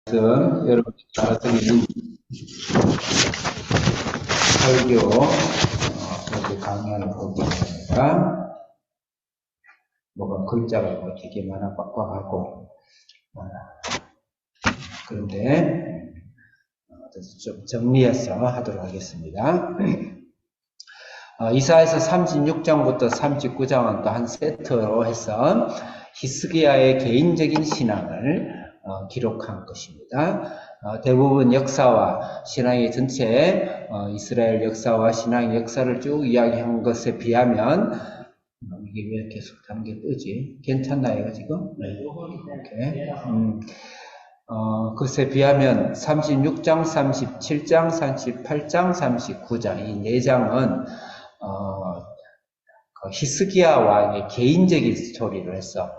여러분이 알아듣는 설교 설교 강의하는 부분입니다. 뭐가 글자가 뭐 되게 많아 빡빡하고 그런데 좀 정리해서 하도록 하겠습니다. 이사야서 36장부터 39장은 또 한 세트로 해서 히스기야의 개인적인 신앙을 기록한 것입니다. 대부분 역사와 신앙의 전체 이스라엘 역사와 신앙의 역사를 쭉 이야기한 것에 비하면 이게 왜 계속 단계 뜨지? 괜찮나요 지금? 네. 오케이. 그것에 비하면 36장, 37장, 38장, 39장 이 4장은 히스기야 왕의 개인적인 스토리를 해서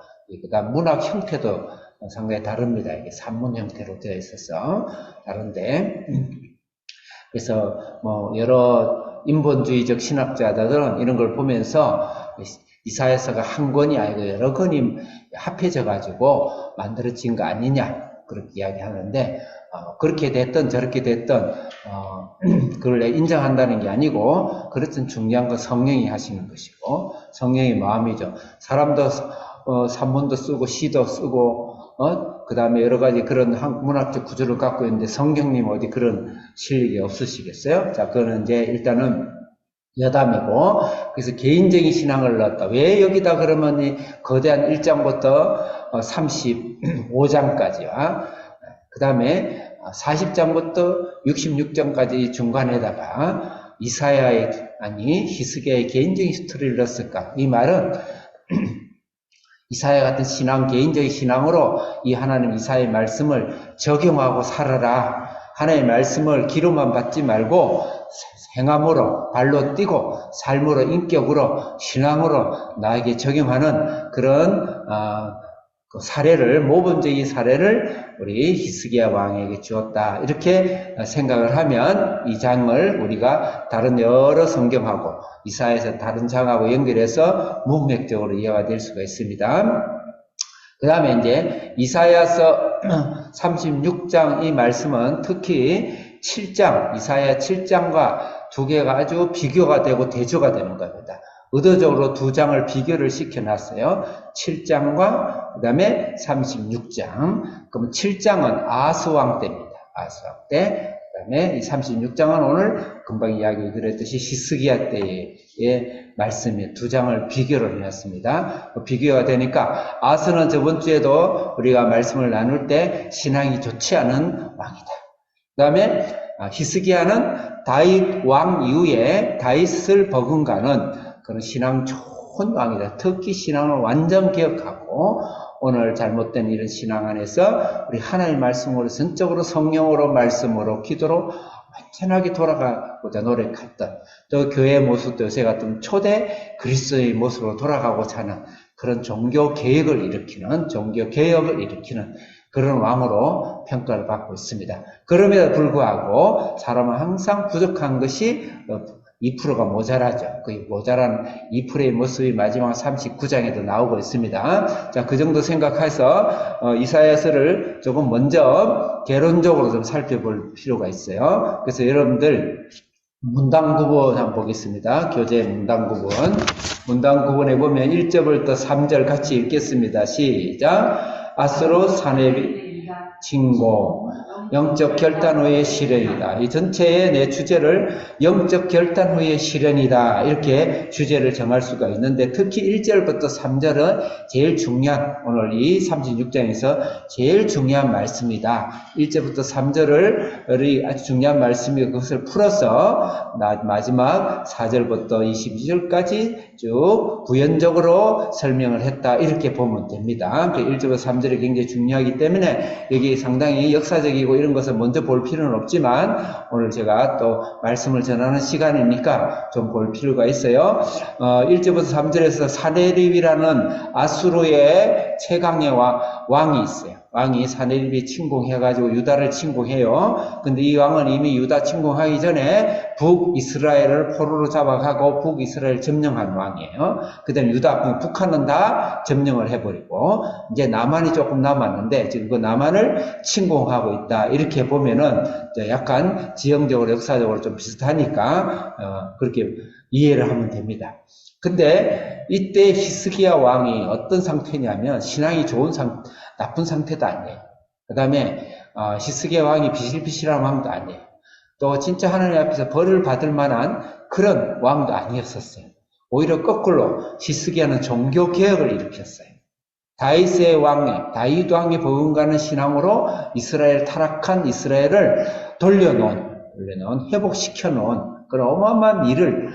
그다음 문학 형태도 상당히 다릅니다. 이게 산문 형태로 되어 있어서 다른데 그래서 뭐 여러 인본주의적 신학자들은 이런 걸 보면서 이사야서가 한 권이 아니고 여러 권이 합해져 가지고 만들어진 거 아니냐 그렇게 이야기하는데 그렇게 됐든 저렇게 됐든 그걸 인정한다는 게 아니고 그렇든 중요한 건 성령이 하시는 것이고 성령의 마음이죠. 사람도 산문도 쓰고 시도 쓰고 그 다음에 여러 가지 그런 문학적 구조를 갖고 있는데 성경님 어디 그런 실력이 없으시겠어요? 자, 그거는 이제 일단은 여담이고, 그래서 개인적인 신앙을 넣었다. 왜 여기다 그러면 이 거대한 1장부터 35장까지와 그 다음에 40장부터 66장까지 중간에다가 이사야의 히스기야의 개인적인 스토리를 넣었을까? 이 말은 이사야 같은 신앙, 개인적인 신앙으로 이 하나님 이사야의 말씀을 적용하고 살아라. 하나님의 말씀을 귀로만 받지 말고 행함으로, 발로 뛰고 삶으로, 인격으로, 신앙으로 나에게 적용하는 그런 사례를, 모범적인 사례를 우리 히스기야 왕에게 주었다. 이렇게 생각을 하면 이 장을 우리가 다른 여러 성경하고 이사야에서 다른 장하고 연결해서 문맥적으로 이해가 될 수가 있습니다. 그 다음에 이제 이사야서 36장 이 말씀은 특히 7장, 이사야 7장과 두 개가 아주 비교가 되고 대조가 되는 겁니다. 의도적으로 두 장을 비교를 시켜놨어요. 7장과 그 다음에 36장. 그럼 7장은 아스왕 때입니다. 아스왕 때. 그 다음에 이 36장은 오늘 금방 이야기 드렸듯이 히스기야 때의 말씀에 두 장을 비교를 해놨습니다. 비교가 되니까 아스는 저번 주에도 우리가 말씀을 나눌 때 신앙이 좋지 않은 왕이다. 그 다음에 히스기야는 다윗 왕 이후에 다윗을 버금가는 그런 신앙 좋은 왕이다. 특히 신앙을 완전 개혁하고 오늘 잘못된 이런 신앙 안에서 우리 하나님의 말씀으로 전적으로 성령으로 말씀으로 기도로 완전하게 돌아가고자 노력했던 또 교회의 모습도 요새 같은 초대 그리스도의 모습으로 돌아가고자 하는 그런 종교 개혁을 일으키는 종교 개혁을 일으키는 그런 왕으로 평가를 받고 있습니다. 그럼에도 불구하고 사람은 항상 부족한 것이 2%가 모자라죠. 그 모자란 2%의 모습이 마지막 39장에도 나오고 있습니다. 자, 그 정도 생각해서 이사야서를 조금 먼저 개론적으로 좀 살펴볼 필요가 있어요. 그래서 여러분들 문당 구분 한번 보겠습니다. 교재 문당 구분. 문당 구분에 보면 1절부터 3절 같이 읽겠습니다. 시작. 아스로 사네비 징고 영적 결단 후의 실현이다. 이 전체의 내 주제를 영적 결단 후의 실현이다. 이렇게 주제를 정할 수가 있는데 특히 1절부터 3절은 제일 중요한 오늘 이 36장에서 제일 중요한 말씀이다. 1절부터 3절을 아주 중요한 말씀이고 그것을 풀어서 마지막 4절부터 22절까지 쭉 부연적으로 설명을 했다. 이렇게 보면 됩니다. 1절부터 3절이 굉장히 중요하기 때문에 여기 상당히 역사적이고 이런 것을 먼저 볼 필요는 없지만 오늘 제가 또 말씀을 전하는 시간이니까 좀 볼 필요가 있어요. 1절부터 3절에서 사네립이라는 아수르의 최강의 왕이 있어요. 왕이 사네립이 침공해가지고 유다를 침공해요. 근데 이 왕은 이미 유다 침공하기 전에 북이스라엘을 포로로 잡아가고 북이스라엘 점령한 왕이에요. 그 다음에 유다, 북한은 다 점령을 해버리고 이제 남한이 조금 남았는데 지금 그 남한을 침공하고 있다. 이렇게 보면은 약간 지형적으로 역사적으로 좀 비슷하니까 그렇게 이해를 하면 됩니다. 근데 이때 히스기야 왕이 어떤 상태냐면 신앙이 좋은 나쁜 상태도 아니에요. 그 다음에 히스기야 왕이 비실비실한 왕도 아니에요. 또 진짜 하나님 앞에서 벌을 받을 만한 그런 왕도 아니었었어요. 오히려 거꾸로 히스기야는 종교개혁을 일으켰어요. 다윗 왕의 버금가는 신앙으로 이스라엘 타락한 이스라엘을 돌려놓은 회복시켜놓은 그런 어마어마한 일을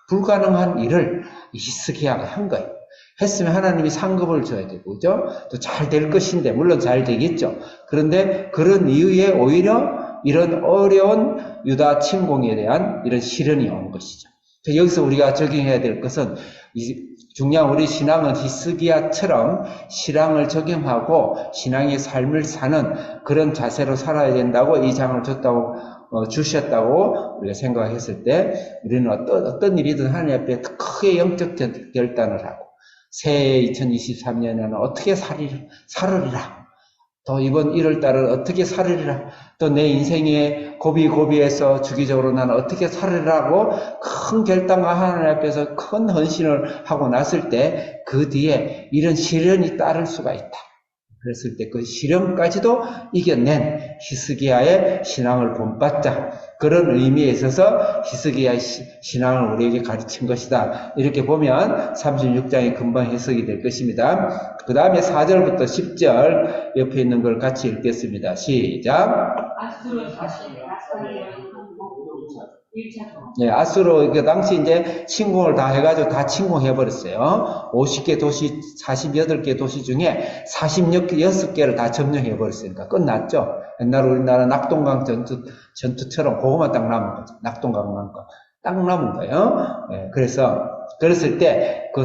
불가능한 일을 히스기야가 한 거예요. 했으면 하나님이 상급을 줘야 되고, 그죠? 또 잘 될 것인데, 물론 잘 되겠죠. 그런데 그런 이유에 오히려 이런 어려운 유다 침공에 대한 이런 시련이 온 것이죠. 여기서 우리가 적용해야 될 것은, 중요한 우리 신앙은 히스기야처럼 신앙을 적용하고 신앙의 삶을 사는 그런 자세로 살아야 된다고 이 장을 주셨다고 우리가 생각했을 때 우리는 어떤 일이든 하나님 앞에 크게 영적 결단을 하고 새해 2023년에는 어떻게 살으리라. 또 이번 1월달은 어떻게 살으리라. 또 내 인생의 고비에서 주기적으로 나는 어떻게 살으리라고 큰 결단과 하나님 앞에서 큰 헌신을 하고 났을 때 그 뒤에 이런 시련이 따를 수가 있다. 그랬을 때 그 시련까지도 이겨낸 히스기야의 신앙을 본받자. 그런 의미에 있어서 히스기야의 신앙을 우리에게 가르친 것이다. 이렇게 보면 36장이 금방 해석이 될 것입니다. 그 다음에 4절부터 10절 옆에 있는 걸 같이 읽겠습니다. 시작. 네, 아수르, 그 당시 이제 침공을 다 해가지고 다 침공해버렸어요. 50개 도시, 48개 도시 중에 46개를 다 점령해버렸으니까 끝났죠. 옛날 우리나라 낙동강 전투처럼 그거만 딱 남은 거죠. 낙동강 딱 남은 거예요. 네, 그랬을 때 그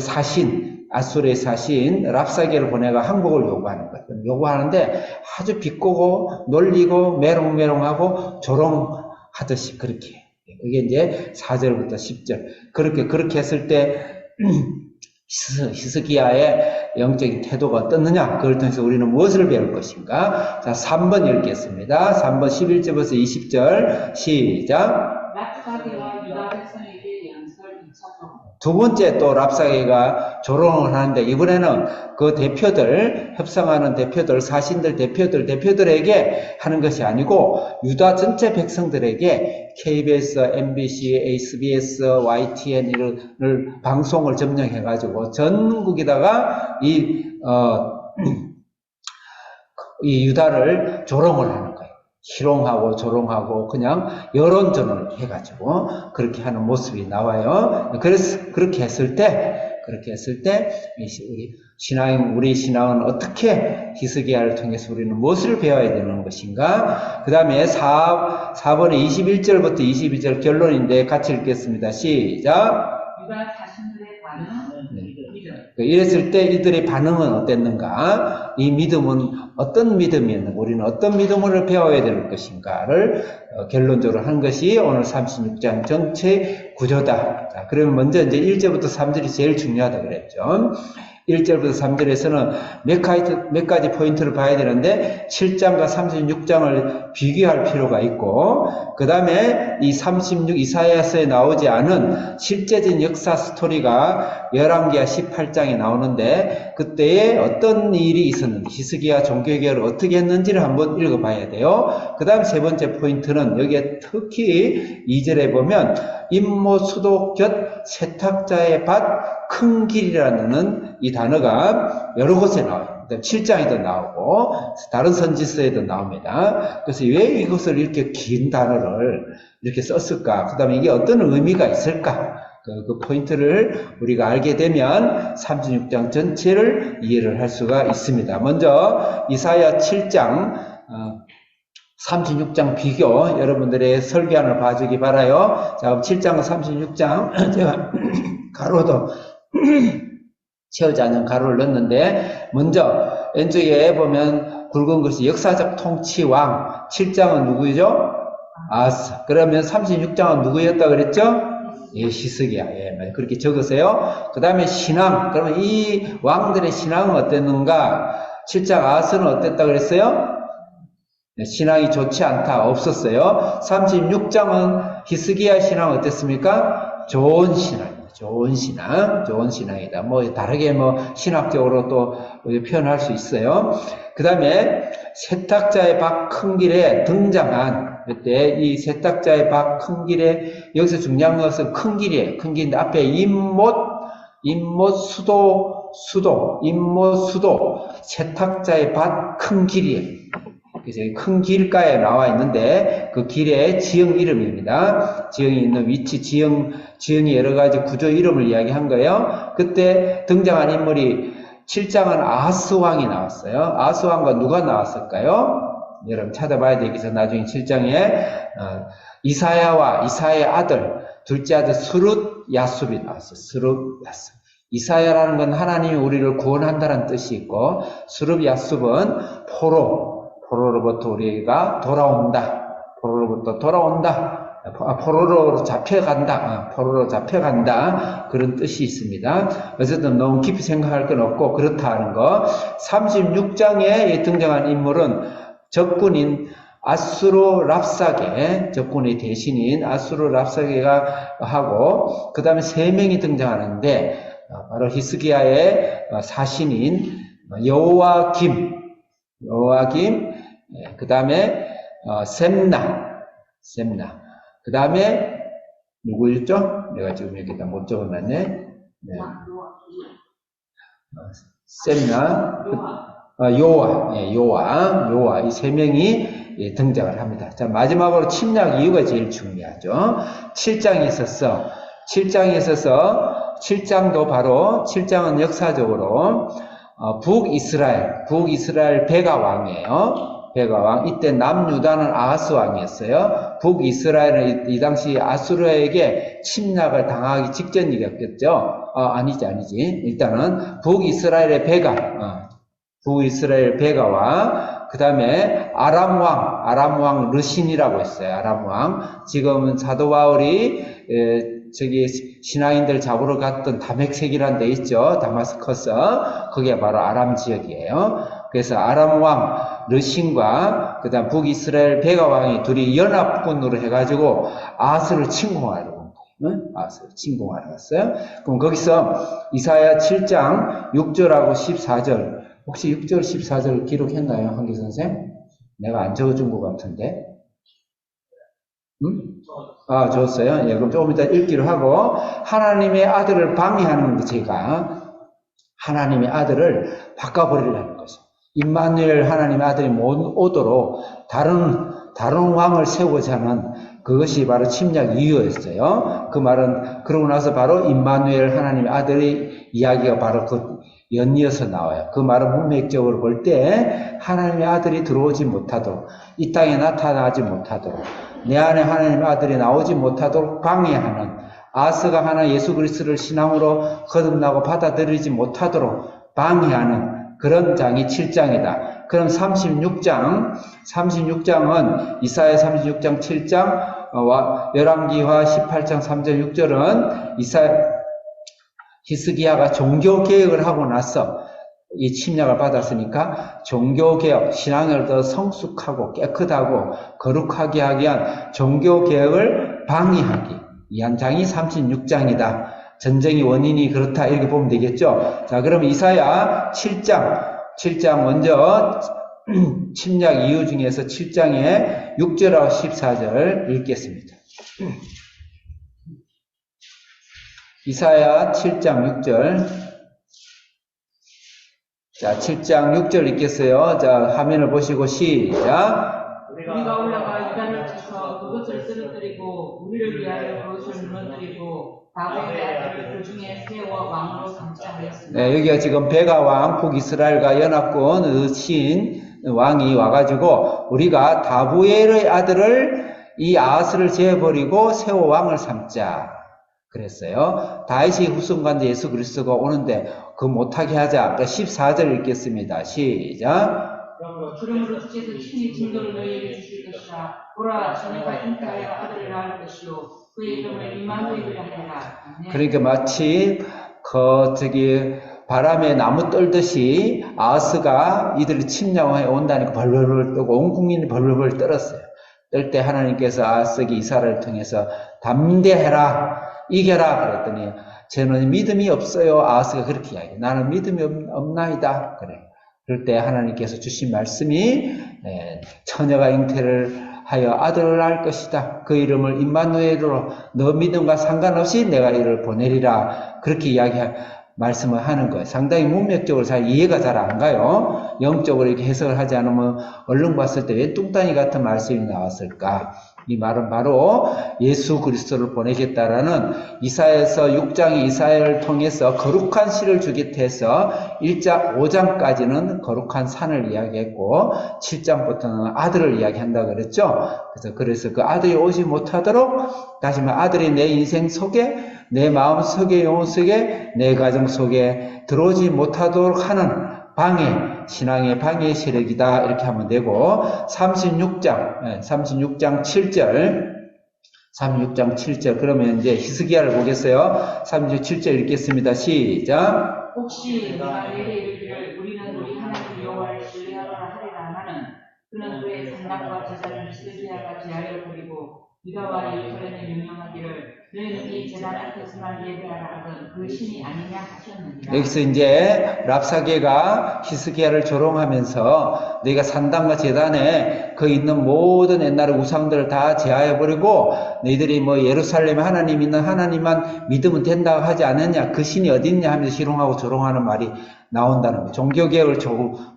아수르의 사신 랍사게를 보내가 항복을 요구하는 거예요. 요구하는데 아주 비꼬고 놀리고 메롱메롱하고 조롱하듯이 그렇게. 그게 이제 4절부터 10절. 그렇게 했을 때, 히스기야의 영적인 태도가 어떻느냐? 그걸 통해서 우리는 무엇을 배울 것인가? 자, 3번 읽겠습니다. 3번 11절부터 20절. 시작. 랍사게와 유다 백성에게 연설 2차 두 번째 또 랍사게가 조롱을 하는데 이번에는 그 협상하는 대표들, 사신들 대표들에게 하는 것이 아니고 유다 전체 백성들에게 KBS, MBC, SBS, YTN 이런 방송을 점령해가지고 전국에다가 이 유다를 조롱을 하는 거예요. 희롱하고 조롱하고 그냥 여론전을 해가지고 그렇게 하는 모습이 나와요. 그래서 그렇게 했을 때 우리 신앙은 어떻게 히스기야를 통해서 우리는 무엇을 배워야 되는 것인가? 그 다음에 4번에 21절부터 22절 결론인데 같이 읽겠습니다. 시작. 유다 자신들의 반응. 이랬을 때 이들의 반응은 어땠는가? 이 믿음은 어떤 믿음이었는가? 우리는 어떤 믿음을 배워야 될 것인가를 결론적으로 한 것이 오늘 36장 전체 구조다. 자, 그러면 먼저 이제 1절부터 3절이 제일 중요하다 그랬죠. 1절부터 3절에서는 몇 가지 포인트를 봐야 되는데 7장과 36장을 비교할 필요가 있고 그 다음에 이 36 이사야서에 나오지 않은 실제적인 역사 스토리가 11개와 18장에 나오는데 그때에 어떤 일이 있었는지 히스기야 종교개혁을 어떻게 했는지를 한번 읽어봐야 돼요. 그 다음 세 번째 포인트는 여기에 특히 2절에 보면 임모 수도 곁 세탁자의 밭 큰 길이라는 이 단어가 여러 곳에 나와요. 7장에도 나오고 다른 선지서에도 나옵니다. 그래서 왜 이것을 이렇게 긴 단어를 이렇게 썼을까? 그 다음에 이게 어떤 의미가 있을까? 그 포인트를 우리가 알게 되면 36장 전체를 이해를 할 수가 있습니다. 먼저 이사야 7장 36장 비교 여러분들의 설교안을 봐주기 바라요. 자, 그럼 7장과 36장 제가 가로도 채우지 않는 가로를 넣었는데 먼저 왼쪽에 보면 굵은 것이 역사적 통치왕. 7장은 누구죠? 아스. 그러면 36장은 누구였다 그랬죠? 예, 히스기야. 예, 그렇게 적으세요. 그 다음에 신앙. 그러면 이 왕들의 신앙은 어땠는가? 7장 아스는 어땠다 그랬어요? 네, 신앙이 좋지 않다. 없었어요. 36장은 히스기야 신앙 어땠습니까? 좋은 신앙입니다. 좋은 신앙. 좋은 신앙이다. 뭐, 다르게 뭐, 신학적으로 또 표현할 수 있어요. 그 다음에 세탁자의 박 큰 길에 등장한 그때 이 세탁자의 박 큰 길에 여기서 중요한 것은 큰 길이에요. 큰 길인데 앞에 임못 수도 세탁자의 밭 큰 길이에요. 그래서 큰 길가에 나와 있는데 그 길의 지형 이름입니다. 지형이 있는 위치, 지형이 여러 가지 구조 이름을 이야기한 거예요. 그때 등장한 인물이 7장은 아하스왕이 나왔어요. 아하스왕과 누가 나왔을까요? 여러분 찾아봐야 되겠어. 나중에 7장에 이사야와 이사야의 아들, 둘째 아들 스룻 야숲이 나왔어요. 스룻 야숲. 이사야라는 건 하나님이 우리를 구원한다는 뜻이 있고 스룻 야숲은 포로로부터 우리가 돌아온다. 포로로부터 돌아온다. 포로로 잡혀간다. 그런 뜻이 있습니다. 어쨌든 너무 깊이 생각할 건 없고 그렇다 하는 거. 36장에 등장한 인물은 적군인 아수르 랍사게, 적군의 대신인 아수르 랍사게가 하고 그 다음에 3명이 등장하는데 바로 히스기야의 사신인 여호와김, 그 다음에 셈나, 그 다음에 누구였죠? 내가 지금 여기다 못 적어놨네. 네. 셈나, 요아 이 3명이 등장을 합니다. 자, 마지막으로 침략 이유가 제일 중요하죠. 7장에 있어서 7장도 바로 7장은 역사적으로 북이스라엘 베가 왕이에요. 베가 왕. 이때 남유다는 아하스 왕이었어요. 북이스라엘은 이 당시 아수르에게 침략을 당하기 직전이었겠죠. 아니지. 일단은 북이스라엘 베가와 그 다음에 아람 왕 르신이라고 했어요. 아람 왕. 지금은 사도 바울이 저기 신앙인들 잡으러 갔던 다메섹이라는 데 있죠. 다마스커스. 그게 바로 아람 지역이에요. 그래서 아람 왕 르신과 그 다음 북이스라엘 베가 왕이 둘이 연합군으로 해가지고 아하스를 침공하려고 온 거예요. 아하스를 침공하러 갔어요. 그럼 거기서 이사야 7장 6절하고 14절 혹시 6절 14절 기록했나요? 한기 선생? 내가 안 적어준 것 같은데. 줬어요. 예, 그럼 조금 이따 읽기로 하고, 하나님의 아들을 방해하는 게 제가, 하나님의 아들을 바꿔버리려는 거죠. 임마누엘 하나님의 아들이 못 오도록 다른 왕을 세우고자 하는 그것이 바로 침략 이유였어요. 그 말은, 그러고 나서 바로 임마누엘 하나님의 아들의 이야기가 바로 연이어서 나와요. 그 말은 문맥적으로 볼 때 하나님의 아들이 들어오지 못하도록, 이 땅에 나타나지 못하도록, 내 안에 하나님의 아들이 나오지 못하도록 방해하는, 아스가 하나 예수 그리스도를 신앙으로 거듭나고 받아들이지 못하도록 방해하는 그런 장이 7장이다. 그럼 36장은 이사야 36장 7장 열왕기하 18장 3절 6절은 히스기야가 종교개혁을 하고 나서 이 침략을 받았으니까 종교개혁, 신앙을 더 성숙하고 깨끗하고 거룩하게 하기 위한 종교개혁을 방해하기 위한 장이 36장이다. 전쟁의 원인이 그렇다 이렇게 보면 되겠죠. 자, 그럼 이사야 7장 먼저 침략 이유 중에서 7장의 6절하고 14절 읽겠습니다. 이사야 7장 6절. 자, 7장 6절 읽겠어요. 자, 화면을 보시고 시작. 우리가 올라가 이단을 쳐서 그것을 쓰러뜨리고 우리를 위하여 그것을 무너뜨리고 다윗의 아들을 그 중에 세워 왕으로 삼자 하였습니다. 네, 여기가 지금 베가 왕 북이스라엘과 연합군 의신 왕이 와가지고 우리가 다부엘의 아들을 이 아하스를 제어버리고 세워 왕을 삼자 그랬어요. 다윗이 후손관대 예수 그리스도가 오는데 그 못하게 하자. 그러니까 14절 읽겠습니다. 시작. 그러므로 주께서 친히 증거를 너희에게 주실 것이라. 보라, 자네가 잉태하여 아들을 낳을 것이요 그의 이름을 임마누엘이라 하리라. 아멘. 그러니까 마치 바람에 나무 떨듯이 아하스가 이들을 침략해 온다니까 벌벌벌 떠고 온 국민이 벌벌벌 떨었어요. 떨 때 하나님께서 아하스에게 이사를 통해서 담대해라, 이겨라 그랬더니 저는 믿음이 없어요. 아하스가 그렇게 이야기해요. 나는 믿음이 없나이다. 그래. 그럴 때 하나님께서 주신 말씀이 처녀가 잉태를 하여 아들을 낳을 것이다. 그 이름을 임마누엘로 너 믿음과 상관없이 내가 이를 보내리라. 그렇게 말씀을 하는 거예요. 상당히 문맥적으로 잘 이해가 잘 안 가요. 영적으로 이렇게 해석을 하지 않으면 얼른 봤을 때 왜 뚱딴이 같은 말씀이 나왔을까? 이 말은 바로 예수 그리스도를 보내겠다라는 이사야서 6장의 이사야를 통해서 거룩한 씨를 주겠다 해서 1장 5장까지는 거룩한 산을 이야기했고 7장부터는 아들을 이야기한다 그랬죠. 그래서 그 아들이 오지 못하도록 다시 말해 아들이 내 인생 속에 내 마음 속에 영혼 속에 내 가정 속에 들어오지 못하도록 하는 방해, 신앙의 방해 세력이다 이렇게 하면 되고 36장 7절 그러면 이제 히스기야를 보겠어요. 37절 읽겠습니다. 시작. 혹시 내가 내게 이르기를 우리는 우리 하나님 여호와를 신뢰하거나 하리라 하는 그는 그의 산당과 제사를 히스기야가 제하여 버리고 유다와 예루살렘에 명령하기를 너희는 이 제단 앞에서만 예배하라 하던 그 신이 아니냐 하셨느니라. 여기서 이제 랍사게가 히스기야를 조롱하면서 너희가 산당과 제단에 그 있는 모든 옛날의 우상들을 다 제하여버리고 너희들이 뭐 예루살렘에 하나님 있는 하나님만 믿으면 된다고 하지 않느냐, 그 신이 어딨냐 하면서 희롱하고 조롱하는 말이 나온다는 거예요. 종교개혁을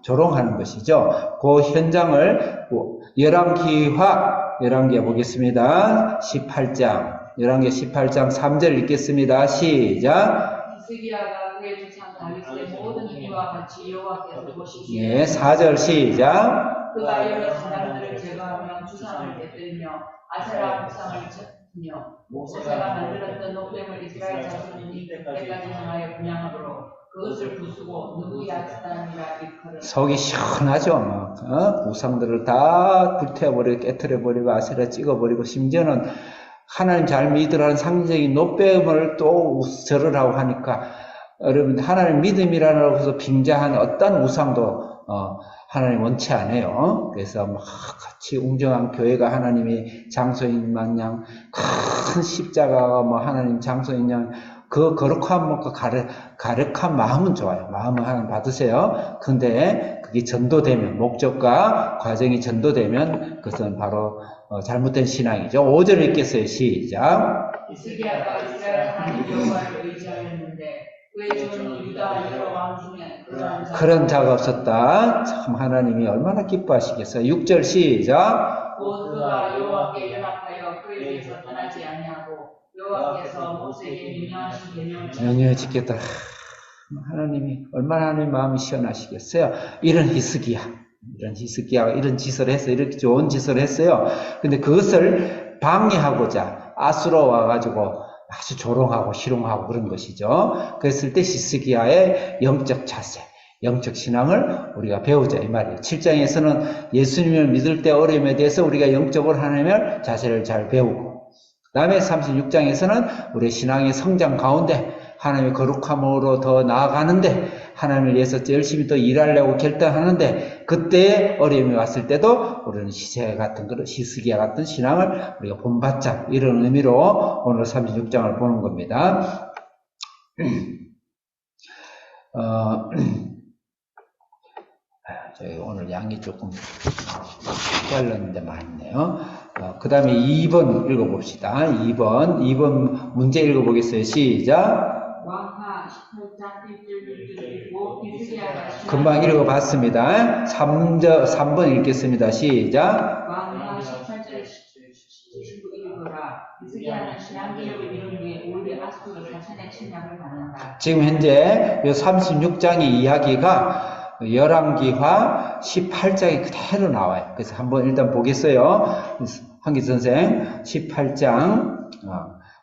조롱하는 것이죠. 그 현장을 열왕기하 보겠습니다. 18장 3절 읽겠습니다. 시작. 히스기야가 그의 조상 다윗의 모든 일과 같이 여호와께서 보시기에 예, 4절 시작. 그가 여러 산당들을 제거하며 주상을 깨뜨리며 아세라 우상을 쳤으며 모세가 만들었던 녹뱀을 이스라엘 자손이 그때까지 향하여 분양함으로 그것을 부수고 누구야 사람이라 일컬은 속이 시원하죠. 막 우상들을 다 불태워버리고 깨트려버리고 아세라 찍어버리고 심지어는 하나님 잘 믿으라는 상징적인 노뱀을 또 절을 하고 하니까 여러분 하나님 믿음이라고 해서 빙자한 어떤 우상도 하나님 원치 않아요. 그래서 막 같이 웅정한 교회가 하나님의 장소인 마냥 큰 십자가가 뭐 하나님 장소인 양 그 거룩한 것과 가력한 마음은 좋아요. 마음은 하나님 받으세요. 근데 그게 전도되면 목적과 과정이 전도되면 그것은 바로 잘못된 신앙이죠. 5절 읽겠어요. 시작. 히스기야가 이스라엘 하나님 여호와를 의지하였는데 그의 종 유다 여러 왕 중에 그런 자가 없었다. 참 하나님이 얼마나 기뻐하시겠어요. 6절 시작. 곧 그가 여호와께 연합하여 그에 대해서 떠나지 아니하고 여호와께서 모세에게 명령하신 계명을 지켰다. 하나님이 얼마나 하나님 마음이 시원하시겠어요. 이런 히스기야가 이런 짓을 해서 이렇게 좋은 짓을 했어요. 근데 그것을 방해하고자 아수로 와가지고 아주 조롱하고 희롱하고 그런 것이죠. 그랬을 때 히스기야의 영적 자세, 영적 신앙을 우리가 배우자 이 말이에요. 7장에서는 예수님을 믿을 때 어려움에 대해서 우리가 영적으로 하나님의 자세를 잘 배우고 그 다음에 36장에서는 우리 신앙의 성장 가운데 하나님의 거룩함으로 더 나아가는데 하나님을 위해서 열심히 또 일하려고 결단하는데 그때 어려움이 왔을 때도 우리는 히스기야 같은 신앙을 우리가 본받자 이런 의미로 오늘 36장을 보는 겁니다. 저희 오늘 양이 조금 잘랐는데 많네요. 그 다음에 2번 읽어봅시다. 2번 문제 읽어보겠어요. 시작. 왕하 18장 1절 6절 읽고 히스기야가 금방 읽어봤습니다. 3번 읽겠습니다. 시작. 왕하 18절 19 읽어라. 히스기야는 신앙개혁을 이룬 뒤에 오히려 아수르 사천의 침략을 받는다. 지금 현재 36장의 이야기가 열왕기하 18장이 그대로 나와요. 그래서 한번 일단 보겠어요. 한기 선생 18장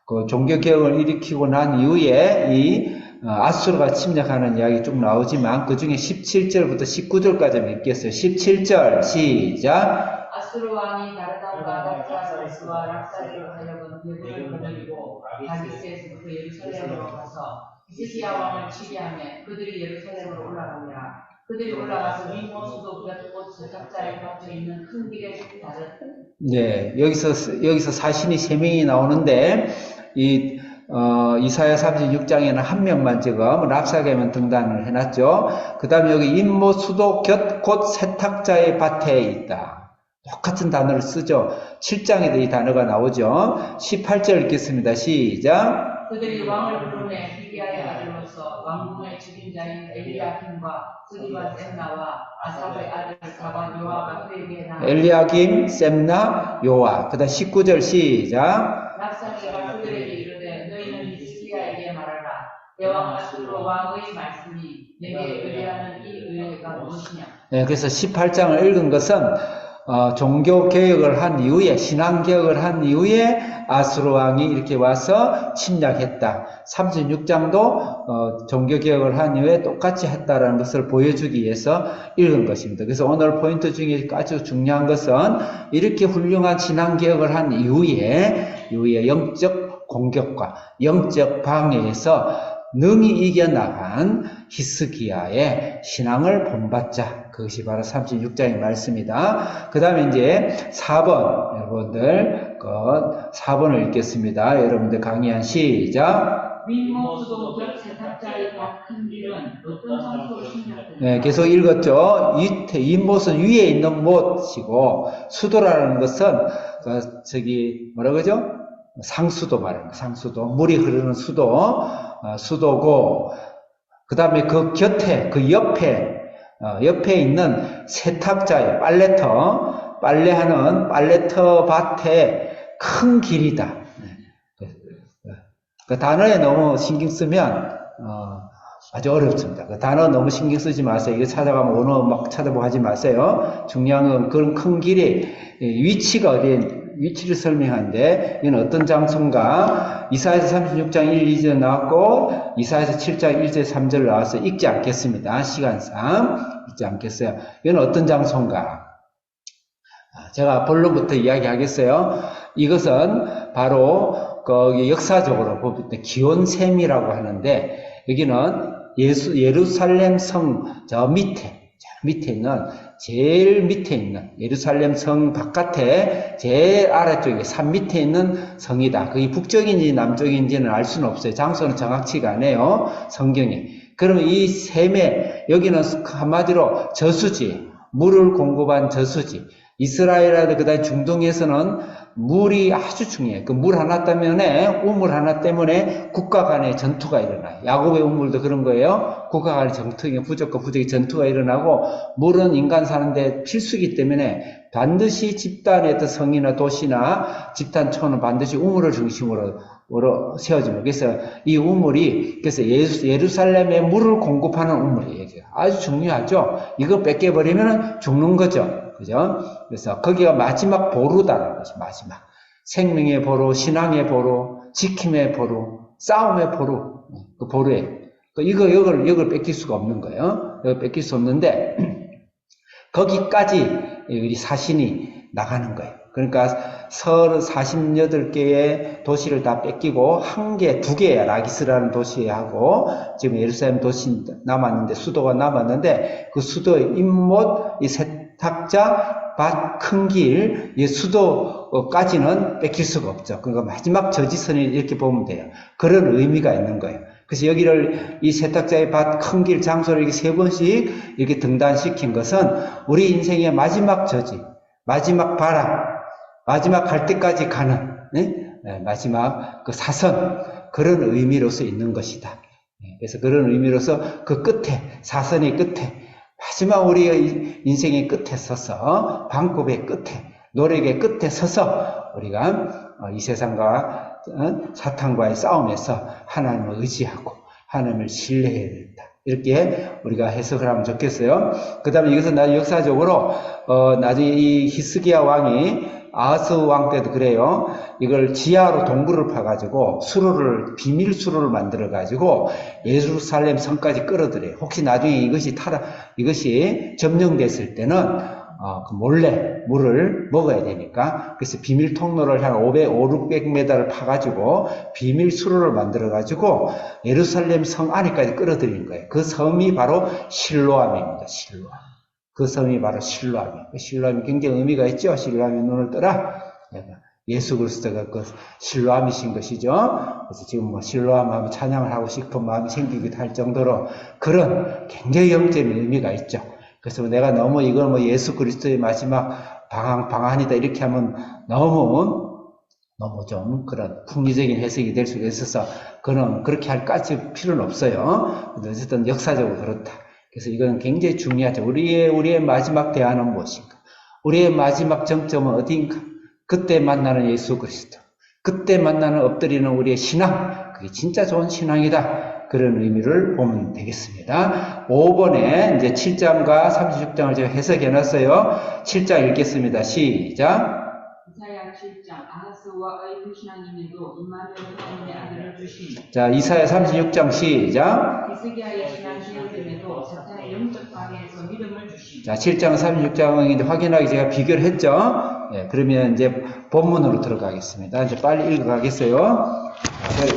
그 종교개혁을 일으키고 난 이후에 이 아수르가 침략하는 이야기 쭉 나오지만 그 중에 17절부터 19절까지 읽겠어요. 17절 시작. 아수르 왕이 다르단과 랍사르스와 랍사르로 하여금 대군을 거느리고 다기스에서부터 예루살렘으로 가서 히스기야 왕을 치리하며 그들이 예루살렘으로 올라갑니다. 그들이 올라가서 윗모수도 곁곳 저작자에 갇혀 있는 큰 길에 다른. 네, 여기서 사신이 3명이 나오는데 이사야 36장에는 한 명만 지금 랍사게만 등단을 해놨죠. 그 다음에 여기 윗모수도 곁곳 세탁자의 밭에 있다. 똑같은 단어를 쓰죠. 7장에도 이 단어가 나오죠. 18절 읽겠습니다. 시작. 그들이 왕을 부르매 히기야의 아들로서 왕궁의 주임자인 엘리야김과 스리와 셈나와 아삽의 아들 사반 요아가 그에게 나 엘리야김, 셈나, 요아. 그 다음 19절 시작. 랍사게가 그들에게 이르되 너희는 히스기야에게 말하라. 대왕 아수르 왕의 말씀이 내게 의뢰하는 이 의뢰가 무엇이냐. 네, 그래서 18장을 읽은 것은 종교 개혁을 한 이후에, 신앙 개혁을 한 이후에 아수르 왕이 이렇게 와서 침략했다. 36장도 종교 개혁을 한 이후에 똑같이 했다라는 것을 보여주기 위해서 읽은 것입니다. 그래서 오늘 포인트 중에 아주 중요한 것은 이렇게 훌륭한 신앙 개혁을 한 이후에 영적 공격과 영적 방해에서 능히 이겨나간 히스기야의 신앙을 본받자. 그것이 바로 36장의 말씀이다. 그 다음에 이제 4번, 여러분들, 4번을 읽겠습니다. 여러분들 강의한 시작. 윗모수도 곁 세탁자의 큰 길은 어떤 장소로 생략되는가? 네, 계속 읽었죠. 윗못은 위에 있는 못이고, 수도라는 것은, 뭐라 그러죠? 상수도 말합니다. 상수도. 물이 흐르는 수도고, 그 다음에 그 곁에, 그 옆에 있는 세탁자의 빨래하는 빨래터 밭에 큰 길이다. 그 단어에 너무 신경 쓰면, 아주 어렵습니다. 그 단어 너무 신경 쓰지 마세요. 이거 찾아가면 언어 막 찾아보고 하지 마세요. 중요한 건 그런 큰 길이, 위치가 어디에, 위치를 설명하는데, 이건 어떤 장소인가? 이사야서 36장 1, 2절 나왔고, 이사야서 7장 1절 3절 나와서 읽지 않겠습니다. 시간상. 읽지 않겠어요. 이건 어떤 장소인가? 제가 본론부터 이야기하겠어요. 이것은 바로, 역사적으로 볼 때 기온샘이라고 하는데, 여기는 예루살렘 성 제일 밑에 있는 예루살렘 성 바깥에 제일 아래쪽에 산 밑에 있는 성이다. 그게 북쪽인지 남쪽인지는 알 수는 없어요. 장소는 정확치가 않아요. 성경에. 그러면 이 셈에 여기는 한마디로 저수지, 물을 공급한 저수지. 이스라엘하고 그다음 중동에서는 물이 아주 중요해요. 그 물 하나 때문에, 우물 하나 때문에 국가 간의 전투가 일어나요. 야곱의 우물도 그런 거예요. 국가 간의 부족과 부족의 전투가 일어나고, 물은 인간 사는데 필수이기 때문에 반드시 집단의 어떤 성이나 도시나 집단촌은 반드시 우물을 중심으로 세워집니다. 그래서 이 우물이, 그래서 예루살렘에 물을 공급하는 우물이에요. 아주 중요하죠. 이거 뺏겨버리면 죽는 거죠. 그죠? 그래서 거기가 마지막 보루다라는 거죠. 마지막. 생명의 보루, 신앙의 보루, 지킴의 보루, 싸움의 보루. 그 보루에. 이걸 뺏길 수가 없는 거예요. 이걸 뺏길 수 없는데, 거기까지 우리 사신이 나가는 거예요. 그러니까 48개의 도시를 다 뺏기고 2개 라기스라는 도시하고 지금 예루살렘 도시 남았는데 수도가 남았는데 그 수도의 윗못 이 세탁자 밭 큰 길 이 수도까지는 뺏길 수가 없죠. 그러니까 마지막 저지선이 이렇게 보면 돼요. 그런 의미가 있는 거예요. 그래서 여기를 이 세탁자의 밭 큰 길 장소를 이렇게 3번씩 이렇게 등단시킨 것은 우리 인생의 마지막 저지, 마지막 바람, 마지막 갈 때까지 가는 마지막 그 사선 그런 의미로서 있는 것이다. 그래서 그런 의미로서 그 끝에 사선의 끝에 마지막 우리의 인생의 끝에 서서 방법의 끝에 노력의 끝에 서서 우리가 이 세상과 사탄과의 싸움에서 하나님을 의지하고 하나님을 신뢰해야 된다. 이렇게 우리가 해석을 하면 좋겠어요. 그 다음에 이것은 나중에 역사적으로 나중에 이 히스기야 왕이 아하스 왕 때도 그래요. 이걸 지하로 동굴을 파가지고 비밀 수로를 만들어가지고 예루살렘 성까지 끌어들여요. 혹시 나중에 이것이 점령됐을 때는 그 몰래 물을 먹어야 되니까, 그래서 비밀 통로를 한 500-600m를 파가지고 비밀 수로를 만들어가지고 예루살렘 성 안에까지 끌어들인 거예요. 그 섬이 바로 실로암입니다. 실로암. 그 섬이 바로 실로암이에요. 실로암이 굉장히 의미가 있죠. 실로암이 눈을 떠라. 예수 그리스도가 그 실로암이신 것이죠. 그래서 지금 뭐 실로암 하면 찬양을 하고 싶은 마음이 생기기도 할 정도로 그런 굉장히 영적인 의미가 있죠. 그래서 내가 너무 이걸 뭐 예수 그리스도의 마지막 방한이다 이렇게 하면 너무 좀 그런 풍리적인 해석이 될 수가 있어서 그렇게 할까지 필요는 없어요. 어쨌든 역사적으로 그렇다. 그래서 이건 굉장히 중요하죠. 우리의 마지막 대안은 무엇인가? 우리의 마지막 정점은 어디인가? 그때 만나는 예수 그리스도. 그때 만나는 엎드리는 우리의 신앙. 그게 진짜 좋은 신앙이다. 그런 의미를 보면 되겠습니다. 5번에 이제 7장과 36장을 제가 해석해 놨어요. 7장 읽겠습니다. 시작. 이사야 7장 아하스와 의붓 하나님에도 임마누엘 하나님의 아들을 주신. 자, 이사야 36장 시작. 히스기야의 신앙 세우됨에도 사탄의 영적 방해에서 믿음을 주신. 자, 7장 36장 확인하기 제가 비교를 했죠. 네, 그러면 이제 본문으로 들어가겠습니다. 이제 빨리 읽어가겠어요.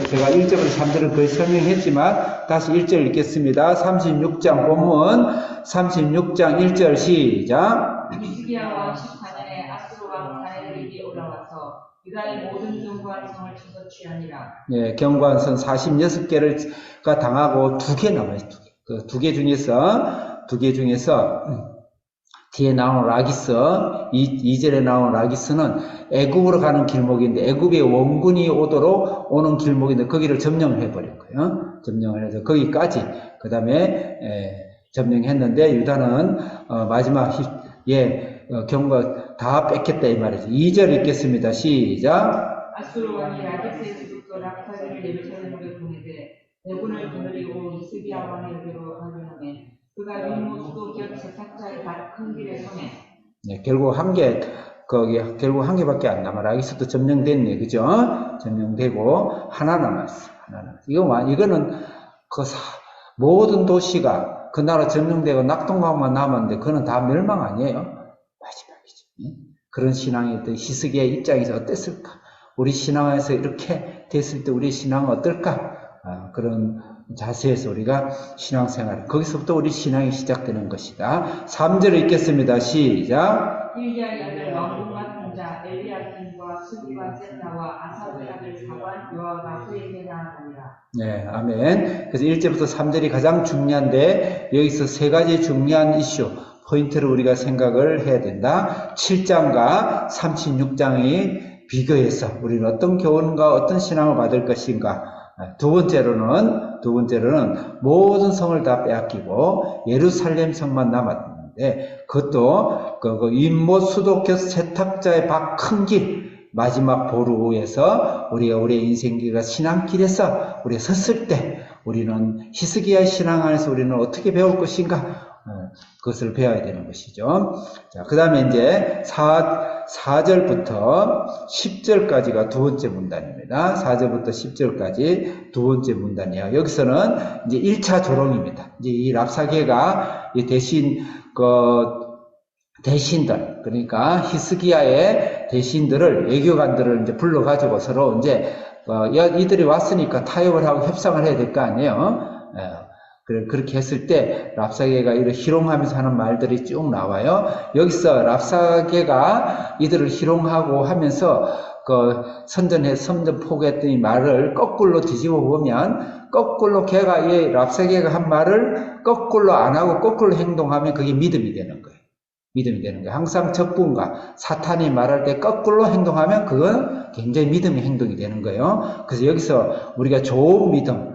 제가 1절부터 3절은 거의 설명했지만 다시 1절 읽겠습니다. 36장 본문 36장 1절 시작. 히스기야와 14년에 아수르 왕 다리엘에게 올라와서 유다의 모든 경관성을 쳐서 취하니라. 네, 경관선 46개가 당하고 2개 남아요. 2개 중에서 뒤에 나오는 라기스, 2절에 나오는 라기스는 애굽으로 가는 길목인데 애굽의 원군이 오는 길목인데 거기를 점령을 해버린 거예요. 점령을 해서 거기까지 그 다음에 점령했는데 유다는 마지막에 경과 다 뺏겼다 이 말이죠. 2절 읽겠습니다. 시작. 아수르 왕이 라기스의 수도터 랍사기를 예루살렘으로 보내되 대군을 거느리고 히스기야 왕에게로 가려하매 그가 림모 수도 곁 제사장의 큰 길에 서매. 네, 결국 한 개밖에 안 남아. 라기스도 점령됐네, 그죠? 점령되고 하나 남았어. 이거는 모든 도시가 그 나라 점령되고 낙동강만 남았는데 그거는 다 멸망 아니에요? 마지막이죠. 그런 신앙이 히스기야의 입장에서 어땠을까? 우리 신앙에서 이렇게 됐을 때 우리 신앙은 어떨까? 그런 자세에서 우리가 신앙생활, 거기서부터 우리 신앙이 시작되는 것이다. 3절 읽겠습니다. 시작. 힐기야의 아들 왕궁 맡은 자 엘리야kim과 수비관 셋나와 아사의 아들 사관 요아가 그에게 나아가니라. 네, 아멘. 그래서 1절부터 3절이 가장 중요한데 여기서 3가지 중요한 이슈, 포인트를 우리가 생각을 해야 된다. 7장과 36장이 비교해서 우리는 어떤 교훈과 어떤 신앙을 받을 것인가. 두 번째로는 모든 성을 다 빼앗기고 예루살렘 성만 남았는데 그것도 그 임모 수도 곁 세탁자의 박 큰 길 마지막 보루에서 우리의 인생길과 신앙길에서 우리가 섰을 때 우리는 히스기야의 신앙 안에서 우리는 어떻게 배울 것인가? 그것을 배워야 되는 것이죠. 자, 그 다음에 이제 4절부터 10절까지가 두 번째 문단입니다. 4절부터 10절까지 두 번째 문단이에요. 여기서는 이제 1차 조롱입니다. 이제 이 랍사게가 대신들, 그러니까 히스기야의 대신들을, 외교관들을 이제 불러가지고 서로 이제, 이들이 왔으니까 타협을 하고 협상을 해야 될 거 아니에요. 그렇게 했을 때 랍사게가 이를 희롱하면서 하는 말들이 쭉 나와요. 여기서 랍사게가 이들을 희롱하고 하면서 선전 포고했던 이 말을 거꾸로 뒤집어 보면 거꾸로 랍사게가 한 말을 거꾸로 안 하고 거꾸로 행동하면 그게 믿음이 되는 거예요. 항상 적군과 사탄이 말할 때 거꾸로 행동하면 그건 굉장히 믿음의 행동이 되는 거예요. 그래서 여기서 우리가 좋은 믿음,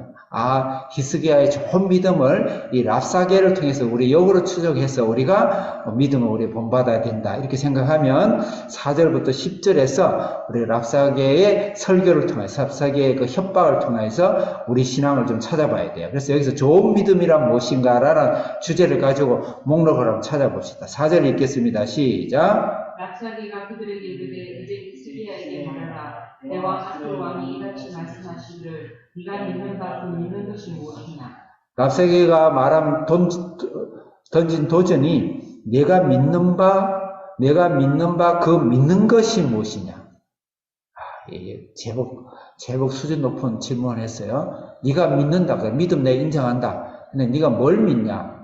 히스기야의 좋은 믿음을 이 랍사게를 통해서 우리 역으로 추적해서 우리가 믿음을 우리 본받아야 된다. 이렇게 생각하면 4절부터 10절에서 우리 랍사게의 설교를 통해서 랍사게의 그 협박을 통해서 우리 신앙을 좀 찾아봐야 돼요. 그래서 여기서 좋은 믿음이란 무엇인가라는 주제를 가지고 목록을 한번 찾아봅시다. 4절 읽겠습니다. 시작. 랍사기가 그들에게 이르되 이제 히스기야에게 말하라. 내 왕 아스로 왕이 이같이 말씀하시기를 네가 믿는 바 그 믿는 것이 무엇이냐. 랍사기가 던진 도전이 내가 믿는 바 그 믿는 것이 무엇이냐. 이게 제법 수준 높은 질문을 했어요. 네가 믿는다. 믿음 내가 인정한다. 근데 네가 뭘 믿냐?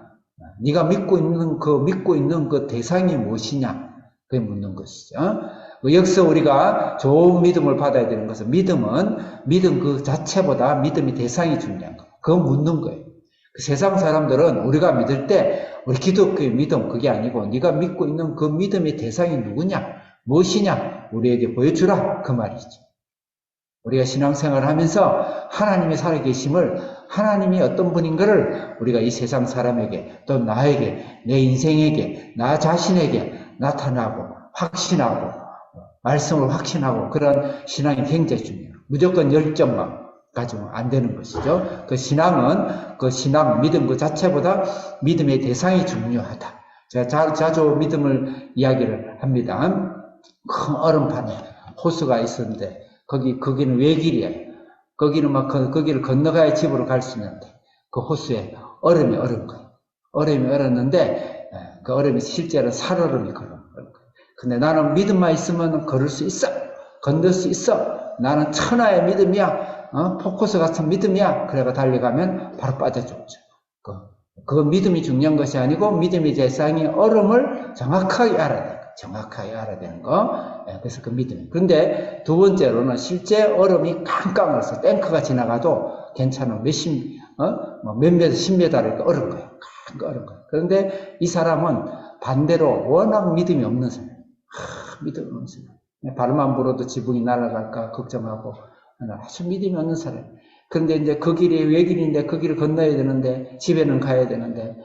네가 믿고 있는 그 대상이 무엇이냐? 그게 묻는 것이죠. 여기서 우리가 좋은 믿음을 받아야 되는 것은 믿음 그 자체보다 믿음의 대상이 중요한 거예요. 그거 묻는 거예요. 그 세상 사람들은 우리가 믿을 때 우리 기독교의 믿음 그게 아니고 네가 믿고 있는 그 믿음의 대상이 누구냐? 무엇이냐? 우리에게 보여주라. 그 말이죠. 우리가 신앙생활을 하면서 하나님이 살아계심을 하나님이 어떤 분인가를 우리가 이 세상 사람에게 또 나에게 내 인생에게 나 자신에게 나타나고 확신하고 말씀을 확신하고 그런 신앙이 굉장히 중요해요. 무조건 열정만 가지면 안 되는 것이죠. 그 신앙은 믿음 그 자체보다 믿음의 대상이 중요하다. 제가 자주 믿음을 이야기를 합니다. 큰 얼음판에 호수가 있었는데 거기는 외길이에요. 거기를 건너가야 집으로 갈 수 있는데 그 호수에 얼음이 얼은 거예요. 얼음이 얼었는데 그 얼음이 실제로 살얼음이 걸은 거예요. 근데 나는 믿음만 있으면 걸을 수 있어. 건널 수 있어. 나는 천하의 믿음이야. 포커스 같은 믿음이야. 그래가 달려가면 바로 빠져죽죠. 그 믿음이 중요한 것이 아니고 믿음의 대상이 얼음을 정확하게 알아야 되는 거. 그래서 그 믿음. 그런데 두 번째로는 실제 얼음이 깡깡해서 탱크가 지나가도 괜찮은 몇몇 10m를 얼은 거예요. 얼은 거예요. 그런데 이 사람은 반대로 워낙 믿음이 없는 사람. 믿음이 없는 사람. 발만 불어도 지붕이 날아갈까 걱정하고 아주 믿음이 없는 사람. 그런데 이제 그 길이 외길인데 그 길을 건너야 되는데 집에는 가야 되는데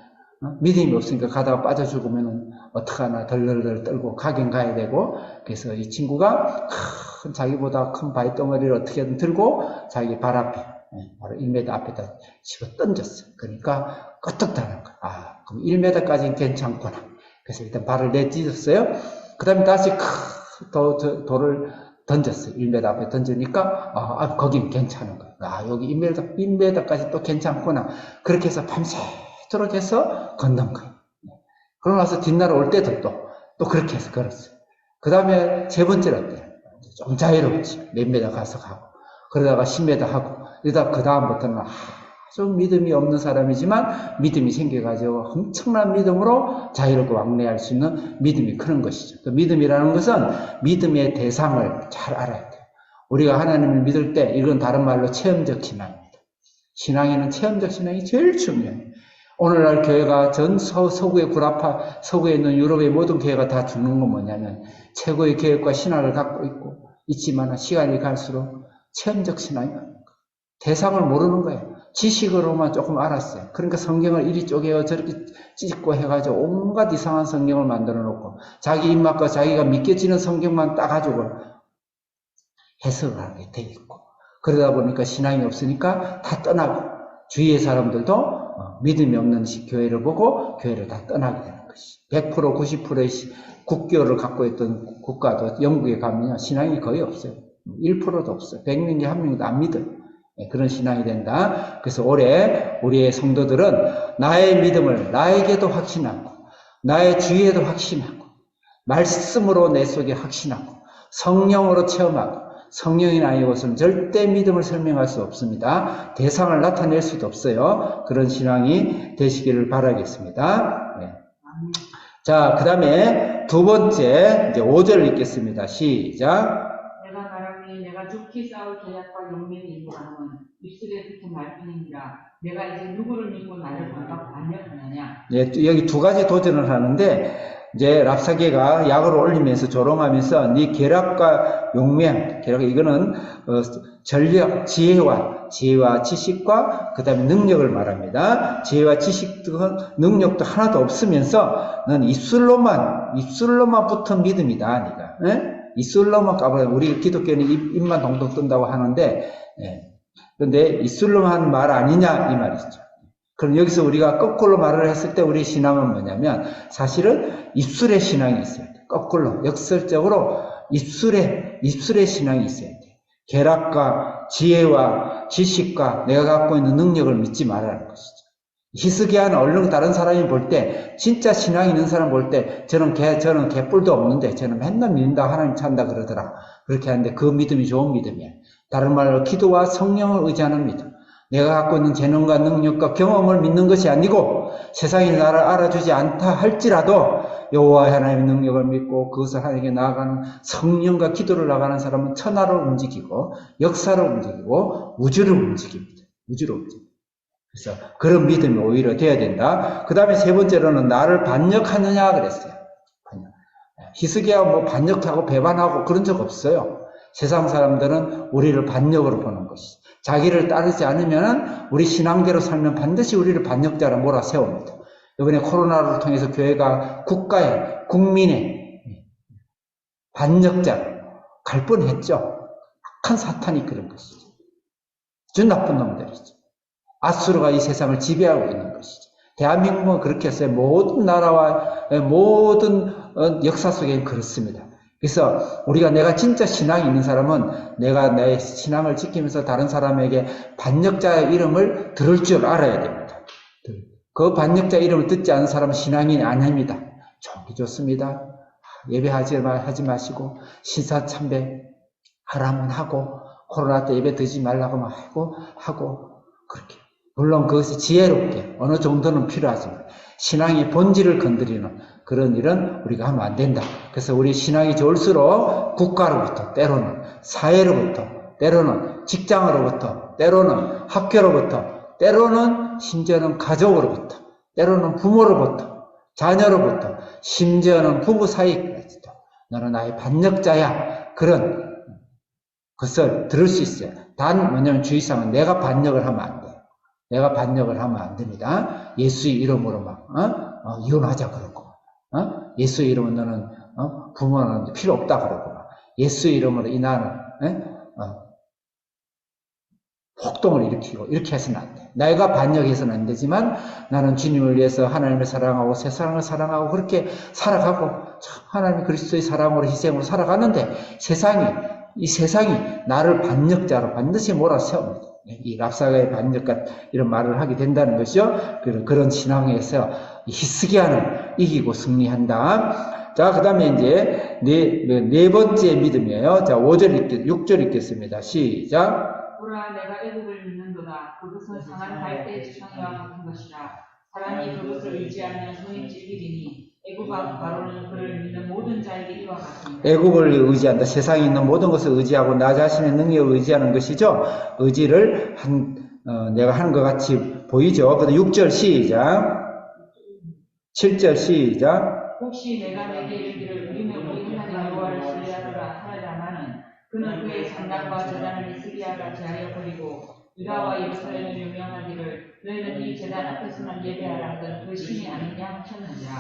믿음이 없으니까 가다가 빠져 죽으면 어떡하나 덜덜덜 떨고 가긴 가야 되고 그래서 이 친구가 자기보다 큰 바위덩어리를 어떻게든 들고 자기 발 앞에 바로 1m 앞에다 집어 던졌어요. 그러니까 껐떡다는 거야. 그럼 1m까지는 괜찮구나. 그래서 일단 발을 내딛었어요. 그 다음에 다시 돌을 던졌어요. 1m 앞에 던지니까 거긴 괜찮은 거예요. 여기 1m까지 또 괜찮구나. 그렇게 해서 밤새도록 해서 건넌 거예요. 그러고 나서 뒷날 올 때도 또 그렇게 해서 걸었어요. 그 다음에 세 번째로 어때요? 좀 자유롭지. 몇 m 가서 가고 그러다가 10m 하고 이러다가 그 다음부터는 좀 믿음이 없는 사람이지만 믿음이 생겨가지고 엄청난 믿음으로 자유롭게 왕래할 수 있는 믿음이 크는 것이죠. 그 믿음이라는 것은 믿음의 대상을 잘 알아야 돼요. 우리가 하나님을 믿을 때 이건 다른 말로 체험적 신앙입니다. 신앙에는 체험적 신앙이 제일 중요해요. 오늘날 교회가 전 서구의 구라파, 서구에 있는 유럽의 모든 교회가 다 죽는 건 뭐냐면 최고의 교육과 신학을 갖고 있지만 시간이 갈수록 체험적 신앙이 아닙니다. 대상을 모르는 거예요. 지식으로만 조금 알았어요. 그러니까 성경을 이리 쪼개어 저렇게 찢고 해가지고 온갖 이상한 성경을 만들어 놓고 자기 입맛과 자기가 믿겨지는 성경만 따가지고 해석을 하게 돼 있고 그러다 보니까 신앙이 없으니까 다 떠나고 주위의 사람들도 믿음이 없는 교회를 보고 교회를 다 떠나게 되는 것이 100% 90%의 국교를 갖고 있던 국가도 영국에 가면 신앙이 거의 없어요. 1%도 없어요. 100명이 1명도 안 믿어요. 그런 신앙이 된다. 그래서 올해 우리의 성도들은 나의 믿음을 나에게도 확신하고 나의 주위에도 확신하고 말씀으로 내 속에 확신하고 성령으로 체험하고 성령이 아닌 것은 절대 믿음을 설명할 수 없습니다. 대상을 나타낼 수도 없어요. 그런 신앙이 되시기를 바라겠습니다. 네. 자, 그 다음에 두 번째 이제 5절 읽겠습니다. 시작. 내가 말하니 내가 죽기 싸울 계약과 용맹이 있고 하면 입술에 붙은 말뿐이니라. 내가 이제 누구를 믿고 나를 반역하느냐. 네, 여기 두 가지 도전을 하는데 이제 랍사게가 약을 올리면서 조롱하면서 네 계략과 용맹, 이거는 전력, 지혜와 지식과 그 다음에 능력을 말합니다. 지혜와 지식도 능력도 하나도 없으면서 넌 입술로만 붙은 믿음이다. 네가 입술로만 까불어. 우리 기독교는 입만 동동 뜬다고 하는데 그런데 입술로만 한 말 아니냐 이 말이죠. 그럼 여기서 우리가 거꾸로 말을 했을 때 우리 신앙은 뭐냐면 사실은 입술의 신앙이 있어야 돼. 거꾸로 역설적으로 입술의 신앙이 있어야 돼. 계략과 지혜와 지식과 내가 갖고 있는 능력을 믿지 말라는 것이죠. 히스기야는 얼른 다른 사람이 볼 때, 진짜 신앙 있는 사람 볼 때, 저는 개뿔도 없는데, 저는 맨날 믿는다, 하나님 찬다 그러더라. 그렇게 하는데 그 믿음이 좋은 믿음이야. 다른 말로 기도와 성령을 의지하는 믿음. 내가 갖고 있는 재능과 능력과 경험을 믿는 것이 아니고, 세상이 나를 알아주지 않다 할지라도, 여호와 하나님의 능력을 믿고 그것을 하나님께 나아가는 성령과 기도를 나가는 사람은 천하를 움직이고, 역사를 움직이고, 우주를 움직입니다. 우주를 움직입니다. 그래서 그런 믿음이 오히려 돼야 된다. 그 다음에 세 번째로는 나를 반역하느냐 그랬어요. 히스기야가 뭐 반역하고 배반하고 그런 적 없어요. 세상 사람들은 우리를 반역으로 보는 것이. 자기를 따르지 않으면 우리 신앙대로 살면 반드시 우리를 반역자로 몰아세웁니다. 이번에 코로나를 통해서 교회가 국민의 반역자로 갈 뻔했죠. 악한 사탄이 그런 것이죠. 아주 나쁜 놈들이죠. 아수르가 이 세상을 지배하고 있는 것이죠. 대한민국은 그렇게 했어요. 모든 나라와 모든 역사 속에 그렇습니다. 그래서 내가 진짜 신앙이 있는 사람은 내가 내 신앙을 지키면서 다른 사람에게 반역자의 이름을 들을 줄 알아야 됩니다. 그 반역자 이름을 듣지 않은 사람은 신앙인이 아닙니다. 좋습니다. 예배하지 마시고 신사참배 하라면 하고 코로나 때 예배 드리지 말라고 하고 그렇게. 물론 그것이 지혜롭게 어느 정도는 필요하지만 신앙의 본질을 건드리는 그런 일은 우리가 하면 안 된다. 그래서 우리 신앙이 좋을수록 국가로부터, 때로는 사회로부터, 때로는 직장으로부터, 때로는 학교로부터, 때로는 심지어는 가족으로부터, 때로는 부모로부터, 자녀로부터, 심지어는 부부 사이까지도 너는 나의 반역자야. 그런 것을 들을 수 있어요. 단 뭐냐면 주의사항은 내가 반역을 하면 안 돼요. 내가 반역을 하면 안 됩니다. 예수의 이름으로 이혼하자 그러고, 예수의 이름으로 너는 부모는 필요 없다 그러고, 예수의 이름으로 나는 폭동을 일으키고 이렇게 해서는 안 돼. 내가 반역해서는 안 되지만 나는 주님을 위해서 하나님을 사랑하고 세상을 사랑하고 그렇게 살아가고 하나님 그리스도의 사랑으로 희생으로 살아가는데 이 세상이 나를 반역자로 반드시 몰아세웁니다. 이 랍사가의 반역과 이런 말을 하게 된다는 것이죠. 그런 신앙에서 히스기야는 이기고 승리한다. 자, 그 다음에 이제 네 번째 믿음이에요. 자, 6절 읽겠습니다. 시작. 보라, 내가 애국을 믿는도다. 그것은 상한 갈대 지팡이와 같은 것이라. 사람이 그것을 의지하면 손이 찔리리니 애국왕 바로는 그를 믿는 모든 자에게 이와 같습니다. 애국을 의지한다. 세상에 있는 모든 것을 의지하고 나 자신의 능력을 의지하는 것이죠. 의지를 내가 하는 것 같이 보이죠. 그다음 6절 시작. 7절 시작. 혹시 내가 내게 이르기를 우리는 우리 하나님 여호와를 신뢰하노라 하려나는 그는 그의 산당과 제단을 히스기야가 제하여 버리고 유다와 예루살렘을 명령하기를 너희는 이 제단 앞에서만 예배하라던 그 신이 아니냐 하셨느니라.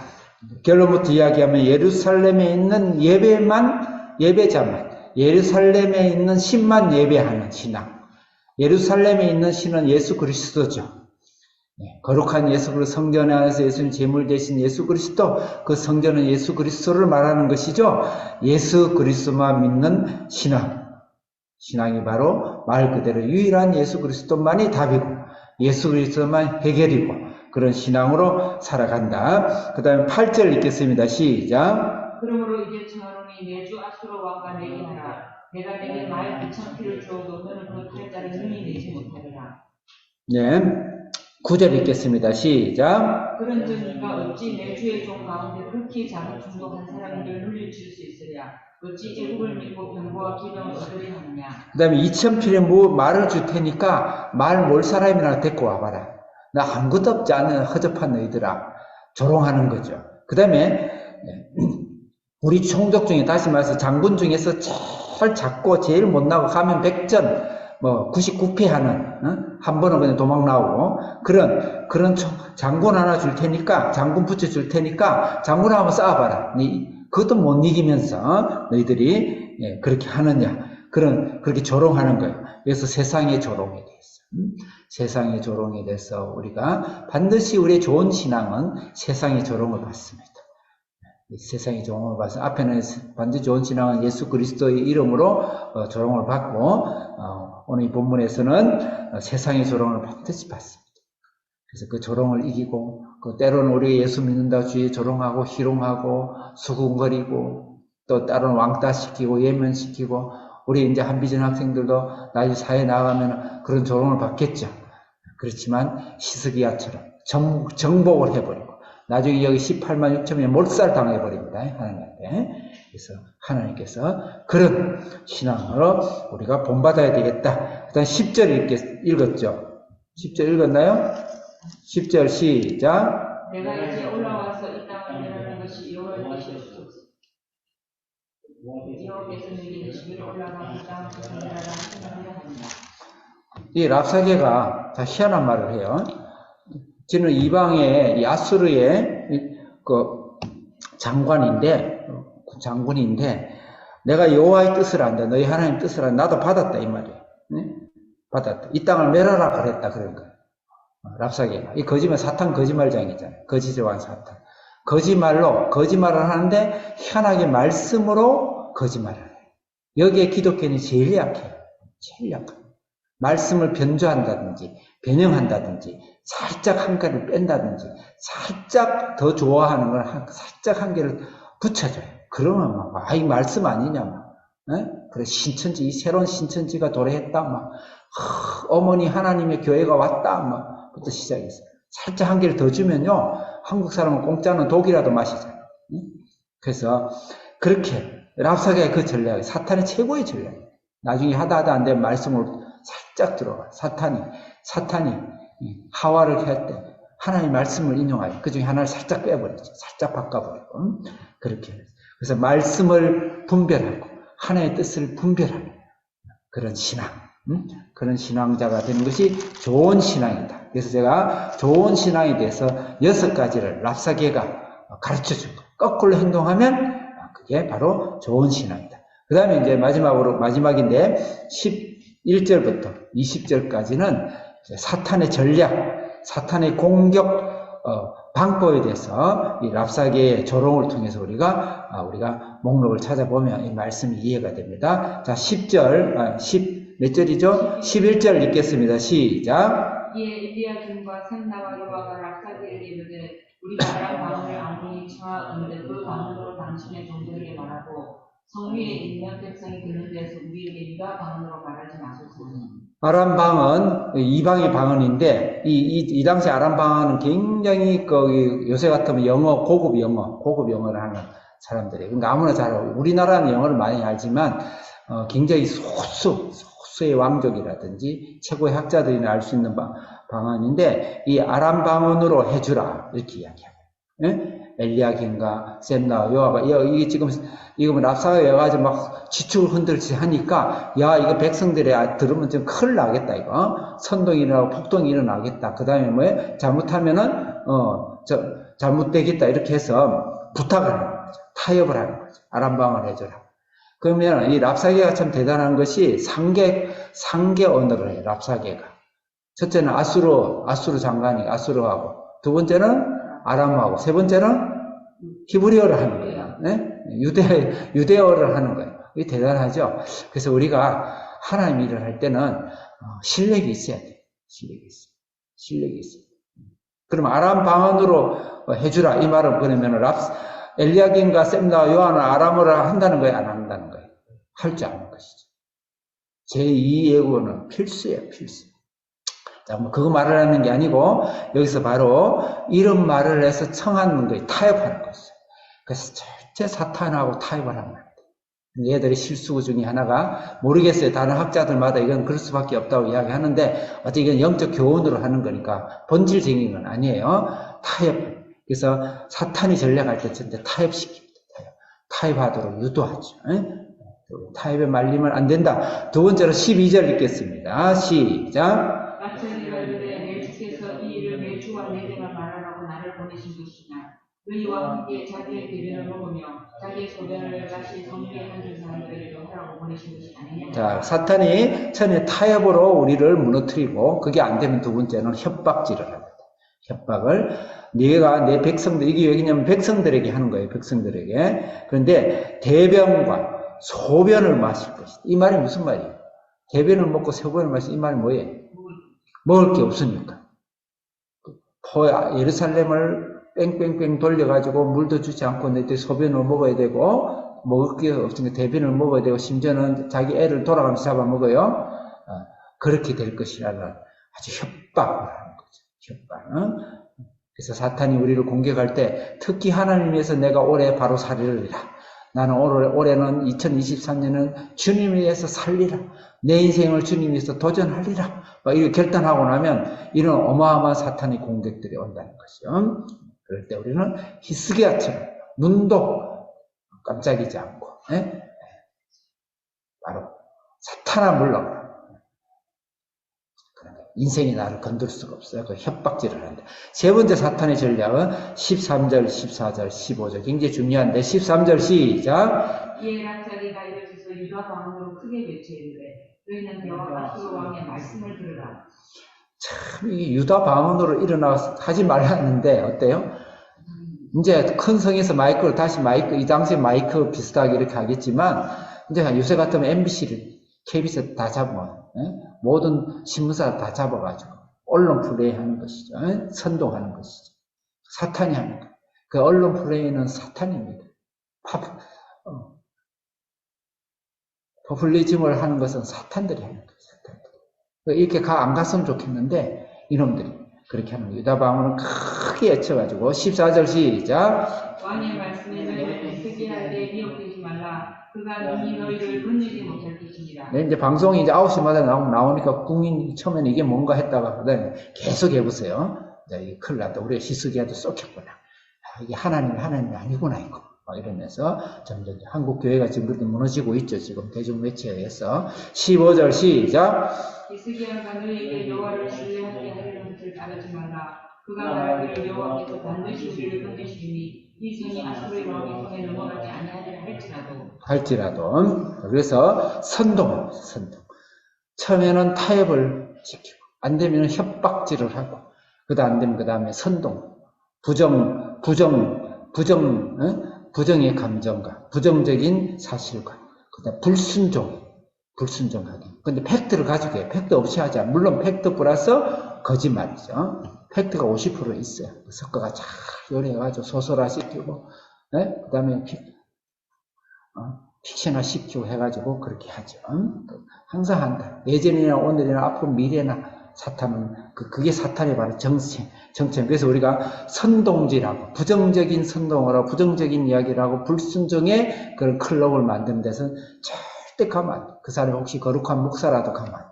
결론부터 이야기하면 예루살렘에 있는 예배자만, 예루살렘에 있는 신만 예배하는 신앙. 예루살렘에 있는 신은 예수 그리스도죠. 거룩한 예수 그리스도, 성전 안에서 예수님 제물 되신 예수 그리스도, 그 성전은 예수 그리스도를 말하는 것이죠. 예수 그리스도만 믿는 신앙이 바로 말 그대로 유일한 예수 그리스도만이 답이고 예수 그리스도만 해결이고 그런 신앙으로 살아간다. 그 다음에 8절 읽겠습니다. 시작. 그러므로 이제 청하노니 내 주 아수르 왕과 내게 하라. 내가 내게 말 2,000피를 주어도 너는 그 팔자를 능히 내지 못하리라. 네. 9절 읽겠습니다. 시작. 그런즉 네가 어찌 내 주의 종 가운데 극히 작은 충동한 사람들을 물리칠 수 있으랴. 어찌 애국을 믿고 병거와 기병을 얻으려 하느냐. 그 다음에 2,000필에 말을 줄 테니까 말 몰 사람이나 데리고 와봐라. 나 아무것도 없지 않은 허접한 너희들아. 조롱하는 거죠. 그 다음에 우리 총독 중에 다시 말해서 장군 중에서 제일 작고 제일 못나고 가면 100전 99패 하는, 한 번은 그냥 도망 나오고, 그런 장군 하나 줄 테니까, 장군 붙여줄 테니까, 장군 한번 싸워봐라. 그것도 못 이기면서, 너희들이, 그렇게 하느냐. 그렇게 조롱하는 거예요. 그래서 세상의 조롱에 대해서. 세상의 조롱이 돼서 우리가 반드시 우리의 좋은 신앙은 세상의 조롱을 받습니다. 세상의 조롱을 받습니다. 앞에는 반드시 좋은 신앙은 예수 그리스도의 이름으로 조롱을 받고 오늘 이 본문에서는 세상의 조롱을 반드시 받습니다. 그래서 그 조롱을 이기고 때로는 우리 예수 믿는다 주의 조롱하고 희롱하고 수군거리고 또 때로는 왕따시키고 예면시키고 우리 이제 한비전 학생들도 나중에 사회에 나가면 그런 조롱을 받겠죠. 그렇지만 히스기야처럼 정복을 해버리고 나중에 여기 18만 6천명에 몰살 당해버립니다. 하나님한테. 그래서 하나님께서 그런 신앙으로 우리가 본받아야 되겠다. 일단 10절 읽었죠. 10절 읽었나요? 10절 시작. 내가 이제 올라와서 이 땅을 멸하는 것이 여호와의 뜻이옵소서. 여호와께서 내게 이르시기를 올라가 이 땅을 멸하라 하시느니라. 이 랍사게가 다 희한한 말을 해요. 저는 이방의 야수르의 그 장군인데 내가 여호와의 뜻을 안다. 너희 하나님 뜻을 안다. 나도 받았다 이 말이에요. 네? 받았다. 이 땅을 멸하라 그랬다 그런 거예요. 랍사게가. 이 거짓말 사탄 거짓말장이잖아요. 거짓의 왕 사탄. 거짓말을 하는데 희한하게 말씀으로 거짓말을 해요. 여기에 기독교는 제일 약해요. 제일 약해요. 말씀을 변조한다든지 변형한다든지 살짝 한 개를 뺀다든지 살짝 더 좋아하는 걸 살짝 한 개를 붙여줘요. 그러면 막 이 말씀 아니냐 막. 그래 신천지 이 새로운 신천지가 도래했다 막 어머니 하나님의 교회가 왔다 막 부터 시작했어요. 살짝 한 개를 더 주면요 한국 사람은 공짜는 독이라도 마시잖아요. 그래서 그렇게 랍사게의 그 전략이 사탄의 최고의 전략이에요. 나중에 하다 안 되면 말씀으로 살짝 들어가. 사탄이 하와를 할 때 하나님의 말씀을 인용하여 그 중에 하나를 살짝 빼버리죠. 살짝 바꿔버리고 그렇게 해요. 그래서 말씀을 분별하고 하나님의 뜻을 분별하는 그런 신앙, 그런 신앙자가 되는 것이 좋은 신앙이다. 그래서 제가 좋은 신앙에 대해서 6가지를 랍사게가 가르쳐준 거. 거꾸로 행동하면 그게 바로 좋은 신앙이다. 그 다음에 이제 마지막인데 11절부터 20절까지는 사탄의 전략, 사탄의 공격 방법에 대해서 이 랍사게의 조롱을 통해서 우리가 목록을 찾아보면 이 말씀이 이해가 됩니다. 자, 10절, 몇 절이죠? 11절 읽겠습니다. 시작. 이에 엘리야김과 셈나와 요아가 랍사게에게 이르되 우리가 아람 방언을 아무리 청하건대 그 방언으로 당신의 종들에게 말하고 성 위에 있는 백성이 듣는 데서 우리에게 유다 방언으로 말하지 마소서. 아람 방언, 이방의 방언인데, 이 당시 아람 방언은 굉장히, 요새 같으면 고급 영어를 하는 사람들이에요. 그러니까 아무나 잘 알고, 우리나라는 영어를 많이 알지만, 굉장히 소수의 왕족이라든지, 최고의 학자들이나 알 수 있는 방언인데, 이 아람 방언으로 해주라. 이렇게 이야기하고. 예? 엘리야김과 셈나, 요아가, 이게 지금 랍사가 여가지고 막 지축을 흔들지 하니까, 야, 이거 백성들이 들으면 좀 큰일 나겠다, 이거. 선동이 일어나고 폭동이 일어나겠다. 그 다음에 뭐예요? 잘못하면은, 잘못되겠다. 이렇게 해서 부탁을 하는 거죠. 타협을 하는 거죠. 아람방을 해줘라. 그러면 이 랍사게가 참 대단한 것이 상계 언어를 해요, 랍사게가. 첫째는 아수르 장관이 아수르하고, 두 번째는 아람하고, 세 번째는 히브리어를 하는 거예요. 네? 유대어를 하는 거예요. 이게 대단하죠? 그래서 우리가 하나님 일을 할 때는 실력이 있어야 돼요. 실력이 있어요. 그럼 아람 방언으로 해주라. 이 말은 그러면 엘리야김과 셈나와 요한은 아람어를 한다는 거예요? 안 한다는 거예요? 할 줄 아는 것이죠. 제2 외국어는 필수예요, 필수. 자, 뭐 그거 말을 하는 게 아니고 여기서 바로 이런 말을 해서 청하는 거예요. 타협하는 것이죠. 그래서 절대 사탄하고 타협을 하면 안 돼요. 얘들의 실수 중에 하나가 모르겠어요. 다른 학자들마다 이건 그럴 수밖에 없다고 이야기하는데 어떻게 이건 영적 교훈으로 하는 거니까 본질적인 건 아니에요. 타협. 그래서 사탄이 전략할 때 절대 타협시킵니다. 타협하도록 유도하죠. 타협에 말리면 안 된다. 두 번째로 12절 읽겠습니다. 시작. 마찬가지로 내 주께서 이 일을 내 주와 내게만 말하라고 나를 보내신 것이냐. 너희와 함께 자기의 대변을 먹으며 자기의 소변을 다시 성 위에 앉은 사람들에게 하라고 보내신 것이 아니냐. 자, 사탄이 처음에 타협으로 우리를 무너뜨리고, 그게 안 되면 두 번째는 협박질을 합니다. 협박을. 네가 내 백성들, 이게 왜냐면 백성들에게 하는 거예요, 백성들에게. 그런데 대변과 소변을 마실 것이다. 이 말이 무슨 말이에요? 대변을 먹고 소변을 마실 이 말이 뭐예요? 먹을 게 없으니까. 예루살렘을 뺑뺑뺑 돌려가지고 물도 주지 않고 내 소변을 먹어야 되고, 먹을 게 없으니까 대변을 먹어야 되고, 심지어는 자기 애를 돌아가면서 잡아먹어요. 그렇게 될 것이라는 아주 협박을 하는 거죠. 협박. 그래서 사탄이 우리를 공격할 때 특히 하나님 위해서 내가 올해 바로 살리리라. 나는 올해는 2023년은 주님 위해서 살리라. 내 인생을 주님 위해서 도전하리라. 이렇게 결단하고 나면 이런 어마어마한 사탄의 공격들이 온다는 것이요. 그럴 때 우리는 히스기야처럼 눈도 깜짝이지 않고 바로 사탄아 물러가라. 인생이 나를 건들 수가 없어요. 그 협박질을 한다. 세 번째 사탄의 전략은 13절, 14절, 15절. 굉장히 중요한데 13절 시작. 이에 락자리가 일어서서 유다 방언으로 크게 외치되 너희는 여호와 아수르 왕의 말씀을 들으라. 참, 이 유다 방언으로 일어나서 하지 말랐는데 어때요? 이제 큰 성에서 마이크로 다시 마이크, 이 당시에 마이크 비슷하게 이렇게 하겠지만 이제 요새 같으면 MBC를 KBS 다 잡으면 모든 신문사 다 잡아가지고 언론 플레이 하는 것이죠. 선동하는 것이죠. 사탄이 하는 거예요. 그 언론 플레이는 사탄입니다. 포퓰리즘을 하는 것은 사탄들이 하는 거예요. 사탄들이. 이렇게 안 갔으면 좋겠는데 이놈들이 그렇게 하는 거예요. 유다 방언을 크게 외쳐가지고 14절 시작. 왕의 말씀에 너희를 히스기야에 대해 미혹되지 말라. 그가 능히 너희를 건지지 못할 것입니다. 네, 이제 방송이 이제 9시마다 나오니까 국민이 처음에는 이게 뭔가 했다가 계속 해보세요. 이게 큰일 났다. 우리가 히스기야도 썩혔구나. 이게 하나님이 아니구나, 이거. 이러면서 점점 한국 교회가 지금 그렇게 무너지고 있죠. 지금 대중 매체에 의해서. 15절 시작. 히스기야가 너희에게 여호와를 신뢰하게 하려는 것을 따르지 말라. 그가 말하기를 여호와께서 반드시 우리를 건지시니 이 성이 아수르의 왕의 손에 넘어가지 아니하리라 할지라도. 그래서 선동. 처음에는 타협을 시키고 안 되면 협박질을 하고 안 되면 그 다음에 선동, 부정의 감정과 부정적인 사실과 그다음 불순종하기. 근데 팩트를 가지고 해요. 팩트 없이 하자. 물론 팩트 플러스 거짓말이죠. 팩트가 50% 있어요. 석가가 잘 요리해가지고 소설화시키고, 그 다음에 픽션화 시키고 해가지고 그렇게 하죠. 항상 한다. 예전이나 오늘이나 앞으로 미래나 사탄은 그게 사탄이 바로 정체. 그래서 우리가 선동질하고 부정적인 선동을 하고 부정적인 이야기를 하고 불순종의 그런 클럽을 만드는 데서는 절대 가면 안 돼. 그 사람이 혹시 거룩한 목사라도 가면 안 돼.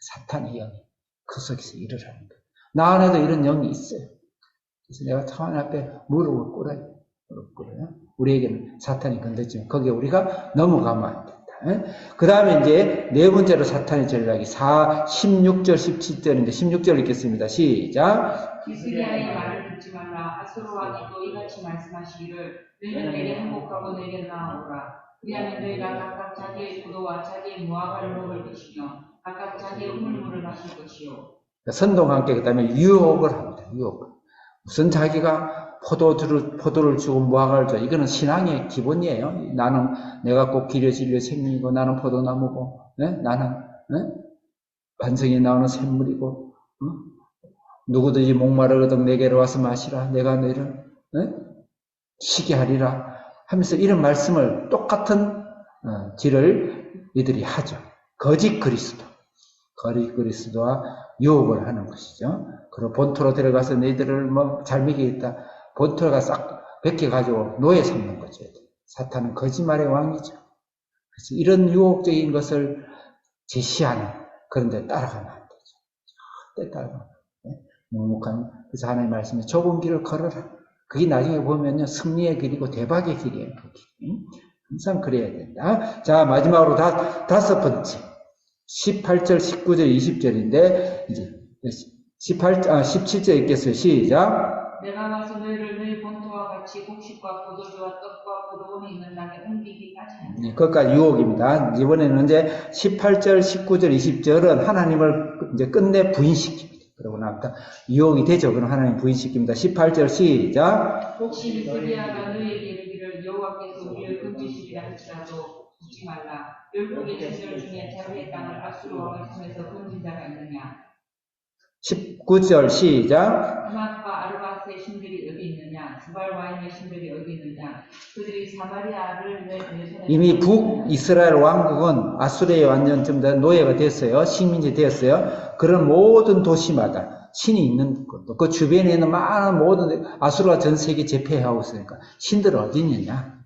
사탄의 영이 그 속에서 일을 하는 거예요. 나 안에도 이런 영이 있어요. 그래서 내가 하나님 앞에 무릎을 꿇어요. 우리에게는 사탄이 건드지만 거기에 우리가 넘어가면 안 된다. 그 다음에 이제 네 번째로 사탄의 전략이 16절 17절인데 16절 읽겠습니다. 시작. 히스기야의 말을 듣지 말라. 아수르 왕이 또 이같이 말씀하시기를 너희는 내게 항복하고 내게 나아오라. 그리하면 너희가 각각 자기의 포도와 자기의 무화과를 먹을 것이며 각각 자기의 우물물을 마실 것이요. 선동과 함께 그 다음에 유혹을 합니다. 유혹. 무슨 자기가 포도를 주고 무화과를 줘. 이거는 신앙의 기본이에요. 내가 꼭 길에 질려 생명이고, 나는 포도나무고, 나는, 반성에 나오는 샘물이고, 누구든지 목마르거든 내게로 와서 마시라. 내가 너희를, 쉬게 하리라. 하면서 이런 말씀을 똑같은, 질을 이들이 하죠. 거짓 그리스도와 유혹을 하는 것이죠. 그리고 본토로 들어가서 너희들을 잘 먹이겠다. 본토가 싹 벗겨가지고 노예 삼는 거죠. 사탄은 거짓말의 왕이죠. 그래서 이런 유혹적인 것을 제시하는 그런 데 따라가면 안 되죠. 절대 따라가면 안 돼요. 묵묵한, 그래서 하나님의 말씀에 좁은 길을 걸어라. 그게 나중에 보면요, 승리의 길이고 대박의 길이에요. 그 길이. 항상 그래야 된다. 자, 마지막으로 다섯 번째. 18절, 19절, 20절인데, 이제, 17절 읽겠어요. 시작. 내가 와서 너희를 너희 본토와 같이 곡식과 포도주와 떡과 포도원에 있는 땅에 옮기기까지 하였다. 그것까지 유혹입니다. 이번에는 이제 18절, 19절, 20절은 하나님을 이제 끝내 부인시킵니다. 그러고 나니까 유혹이 되죠. 그럼 하나님 부인시킵니다. 18절 시작. 혹시 히스기야가 너희에게 이르기를 여호와께서 우리를 건지시리라 할지라도 죽지 말라. 열국의 진들 중에 자기의 땅을 아수르 왕의 손에서 건진 자가 있느냐. 19절 시작. 하맛과 아르밧의 신들이 어디 있느냐. 두발 와인의 신들이 어디 있느냐. 그들이 사마리아를 내 손에 이미 북이스라엘 왕국은 아수르에 완전 좀 더 노예가 됐어요. 식민지 되었어요. 그런 모든 도시마다 신이 있는 것도 그 주변에 있는 많은 모든 아수르가 전 세계 제패하고 있으니까 신들 어디 있느냐.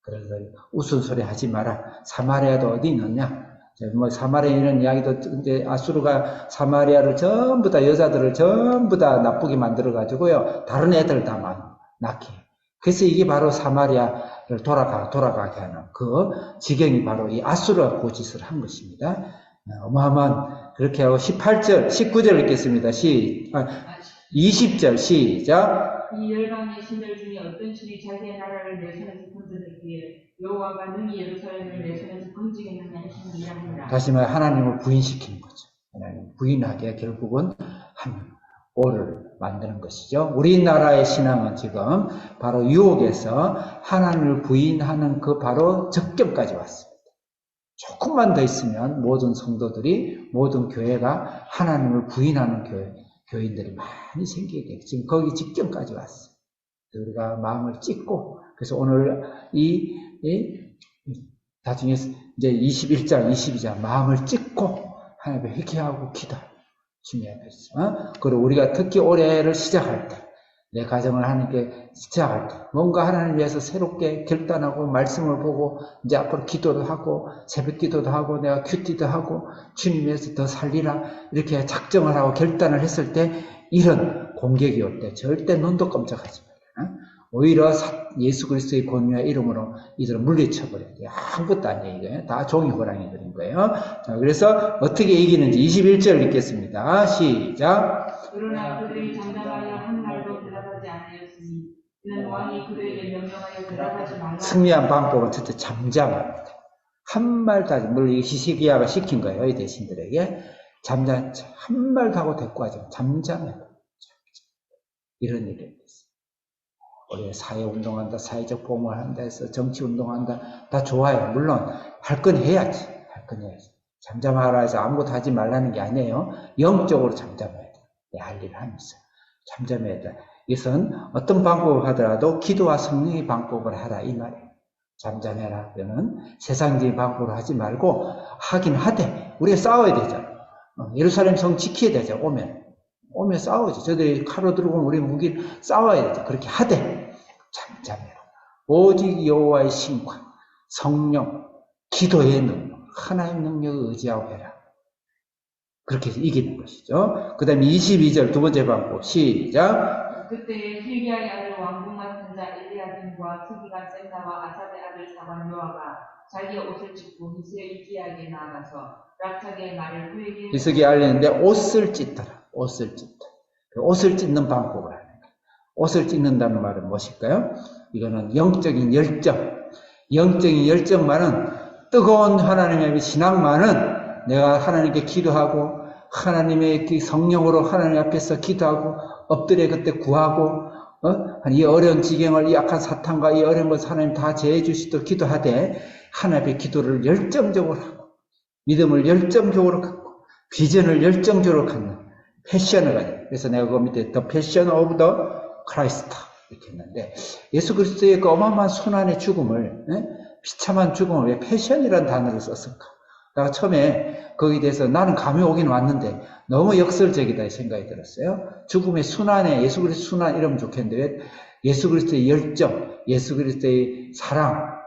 그래서 우스운소리 하지 마라. 사마리아도 어디 있느냐. 뭐 사마리아 이런 이야기도 이제 아수르가 사마리아를 전부 다 여자들을 전부 다 나쁘게 만들어 가지고요 다른 애들 다 낳게. 그래서 이게 바로 사마리아를 돌아가게 하는 그 지경이 바로 이 아수르가 고짓을 한 것입니다. 어마어마한 그렇게 하고 18절, 19절 읽겠습니다. 20절 시작. 이 열방의 신들 중에 어떤 신이 자기의 나라를 내 손에서 건져냈기에 여호와가 능히 예루살렘을 내 손에서 건지겠느냐 하시니라 하니라. 다시 말해 하나님을 부인시키는 거죠. 하나님 부인하게 결국은 한 오를 만드는 것이죠. 우리나라의 신앙은 지금 바로 유혹에서 하나님을 부인하는 그 바로 적경까지 왔습니다. 조금만 더 있으면 모든 성도들이 모든 교회가 하나님을 부인하는 교인들이 많이 생기게 돼요. 지금 거기 직전까지 왔어요. 우리가 마음을 찢고 그래서 오늘 나중에 이제 21장, 22장 마음을 찢고 하나님께 회개하고 기도 중요하겠죠. 그리고 우리가 특히 올해를 시작할 때, 내 가정을 하나님께 시작할 때, 뭔가 하나님 위해서 새롭게 결단하고 말씀을 보고 이제 앞으로 기도도 하고 새벽 기도도 하고 내가 큐티도 하고 주님 위해서 더 살리라 이렇게 작정을 하고 결단을 했을 때 이런 공격이 올 때 절대 눈도 깜짝하지 마라. 오히려 예수 그리스도의 권위와 이름으로 이들을 물리쳐버려야 돼요. 아무것도 아니에요. 이거. 다 종이 호랑이들인 거예요. 자, 그래서 어떻게 이기는지 21절 읽겠습니다. 시작. 그러나 그들이 잠잠하여 한 말도 대답하지 아니하였으니 이는 왕이 그들에게 명령하여 대답하지 말라. 승리한 방법은 첫째 잠잠합니다. 한 말도 하지. 물론 히스기야가 시킨 거예요. 이 대신들에게. 한 말도 하고 대꾸하지 마. 잠잠해. 이런 일이 있어요. 우리 사회운동한다, 사회적 보험을 한다 해서 정치운동한다, 다 좋아요. 물론, 할 건 해야지. 할 건 해야지. 잠잠하라 해서 아무것도 하지 말라는 게 아니에요. 영적으로 잠잠해야 돼. 내 할 일을 하면서. 잠잠해야 돼. 이것은 어떤 방법을 하더라도 기도와 성령의 방법을 하라. 이 말이에요. 잠잠해라. 이거는 세상적인 방법으로 하지 말고, 하긴 하되, 우리가 싸워야 되잖아. 예루살렘 성 지켜야 되죠. 오면 싸우지. 저들이 칼로 들고 우리 무기 싸워야 되죠. 그렇게 하되 잠잠해라. 오직 여호와의 신과 성령, 기도의 능력, 하나님의 능력을 의지하고 해라. 그렇게 해서 이기는 것이죠. 그 다음에 22절 두 번째 방법 시작. 그때 힐기야의 아들 왕궁 맡은 자 엘리야kim과 스기간 셈나와 아삽의 아들 사관 요아가 자기의 옷을 찢고 히스기야에게 나아가서 랍삭의 말을 그에게 히스기야 알렸는데 옷을 찢더라. 옷을 찢다. 옷을 찢는 방법을 하는 거예요. 옷을 찢는다는 말은 무엇일까요? 이거는 영적인 열정. 영적인 열정만은 뜨거운 하나님의 신앙만은 내가 하나님께 기도하고 하나님의 성령으로 하나님 앞에서 기도하고 엎드려 그때 구하고 이 어려운 지경을 이 악한 사탄과 이 어려운 것을 하나님 다 제해 주시도록 기도하되 하나님의 기도를 열정적으로 하고 믿음을 열정적으로 갖고 비전을 열정적으로 갖는 패션을 가지고 그래서 내가 그 밑에 The Passion of the Christ 이렇게 했는데 예수 그리스도의 그 어마어마한 순환의 죽음을 비참한 죽음을 왜 패션이라는 단어를 썼을까? 내가 처음에 거기에 대해서 나는 감이 오긴 왔는데 너무 역설적이다 이 생각이 들었어요. 죽음의 순환에 예수 그리스도 순환 이러면 좋겠는데 왜 예수 그리스도의 열정, 예수 그리스도의 사랑,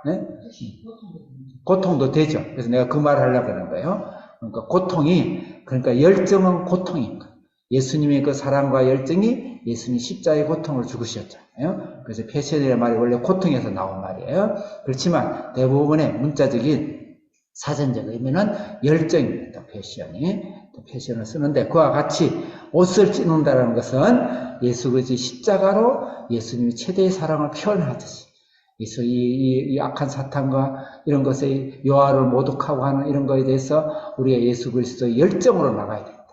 고통도 되죠. 그래서 내가 그 말을 하려고 하는 거예요. 그러니까 그러니까 열정은 고통인 거예요. 예수님의 그 사랑과 열정이 예수님 십자가의 고통을 죽으셨잖아요. 그래서 패션이라는 말이 원래 고통에서 나온 말이에요. 그렇지만 대부분의 문자적인 사전적 의미는 열정입니다. 패션을 쓰는데 그와 같이 옷을 찢는다는 것은 예수 그리스도의 십자가로 예수님이 최대의 사랑을 표현하듯이 이 악한 사탄과 이런 것에 요하를 모독하고 하는 이런 것에 대해서 우리가 예수 그리스도의 열정으로 나가야 된다.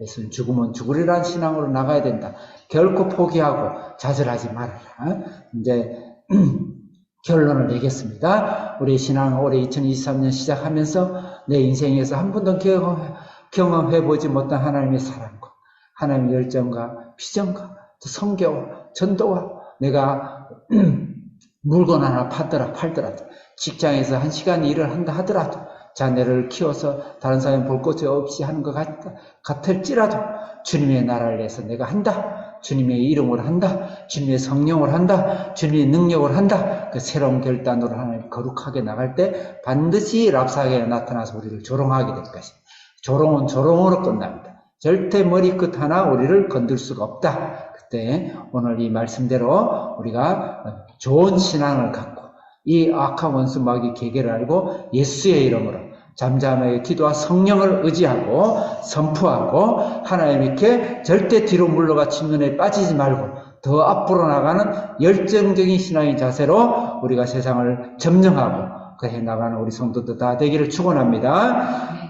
예수는 죽으면 죽으리라는 신앙으로 나가야 된다. 결코 포기하고 좌절하지 말아라. 이제 결론을 내겠습니다. 우리 신앙 올해 2023년 시작하면서 내 인생에서 한 번도 경험해보지 못한 하나님의 사랑과 하나님의 열정과 비전과 성교와 전도와 내가 물건 하나 팔더라도 직장에서 1시간 일을 한다 하더라도 자녀를 키워서 다른 사람 볼 것이 없이 하는 것 같을지라도 주님의 나라를 위해서 내가 한다. 주님의 이름을 한다. 주님의 성령을 한다. 주님의 능력을 한다. 그 새로운 결단으로 하나님 거룩하게 나갈 때 반드시 랍사게 나타나서 우리를 조롱하게 될 것입니다. 조롱은 조롱으로 끝납니다. 절대 머리끝 하나 우리를 건들 수가 없다. 그때 오늘 이 말씀대로 우리가 좋은 신앙을 갖고 이 악한 원수 마귀 계계를 알고 예수의 이름으로 잠잠하게 기도와 성령을 의지하고 선포하고 하나님께 절대 뒤로 물러가 침눈에 빠지지 말고 더 앞으로 나가는 열정적인 신앙의 자세로 우리가 세상을 점령하고 그해 나가는 우리 성도들 다 되기를 축원합니다.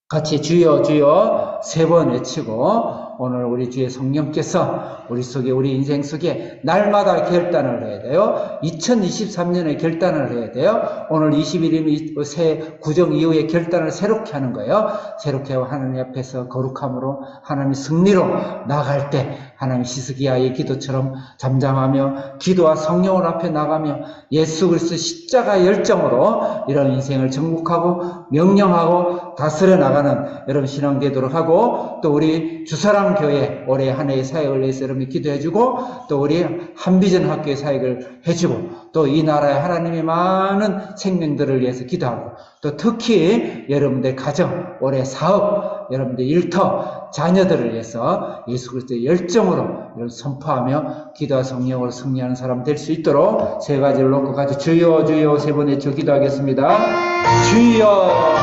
같이 주여 주여 3번 외치고 오늘 우리 주의 성령께서 우리 인생 속에 날마다 결단을 해야 돼요. 2023년에 결단을 해야 돼요. 오늘 20일이면 새 구정 이후에 결단을 새롭게 하는 거예요. 새롭게 하고 하나님 앞에서 거룩함으로 하나님의 승리로 나갈 때 하나님 시스기야의 기도처럼 잠잠하며 기도와 성령을 앞에 나가며 예수 그리스도 십자가 열정으로 이런 인생을 정복하고 명령하고 다스려 나가는 여러분 신앙 되도록 하고 또 우리 주사랑 교회 올해 한 해의 사역을 위해서 여러분이 기도해주고 또 우리 한비전 학교의 사역을 해주고 또 이 나라의 하나님의 많은 생명들을 위해서 기도하고 또 특히 여러분들 가정, 올해 사업, 여러분들 일터, 자녀들을 위해서 예수 그리스도의 열정으로 선포하며 기도와 성령으로 승리하는 사람 될 수 있도록 3가지를 놓고 같이 주여 주여 3번 외쳐 기도하겠습니다. 주여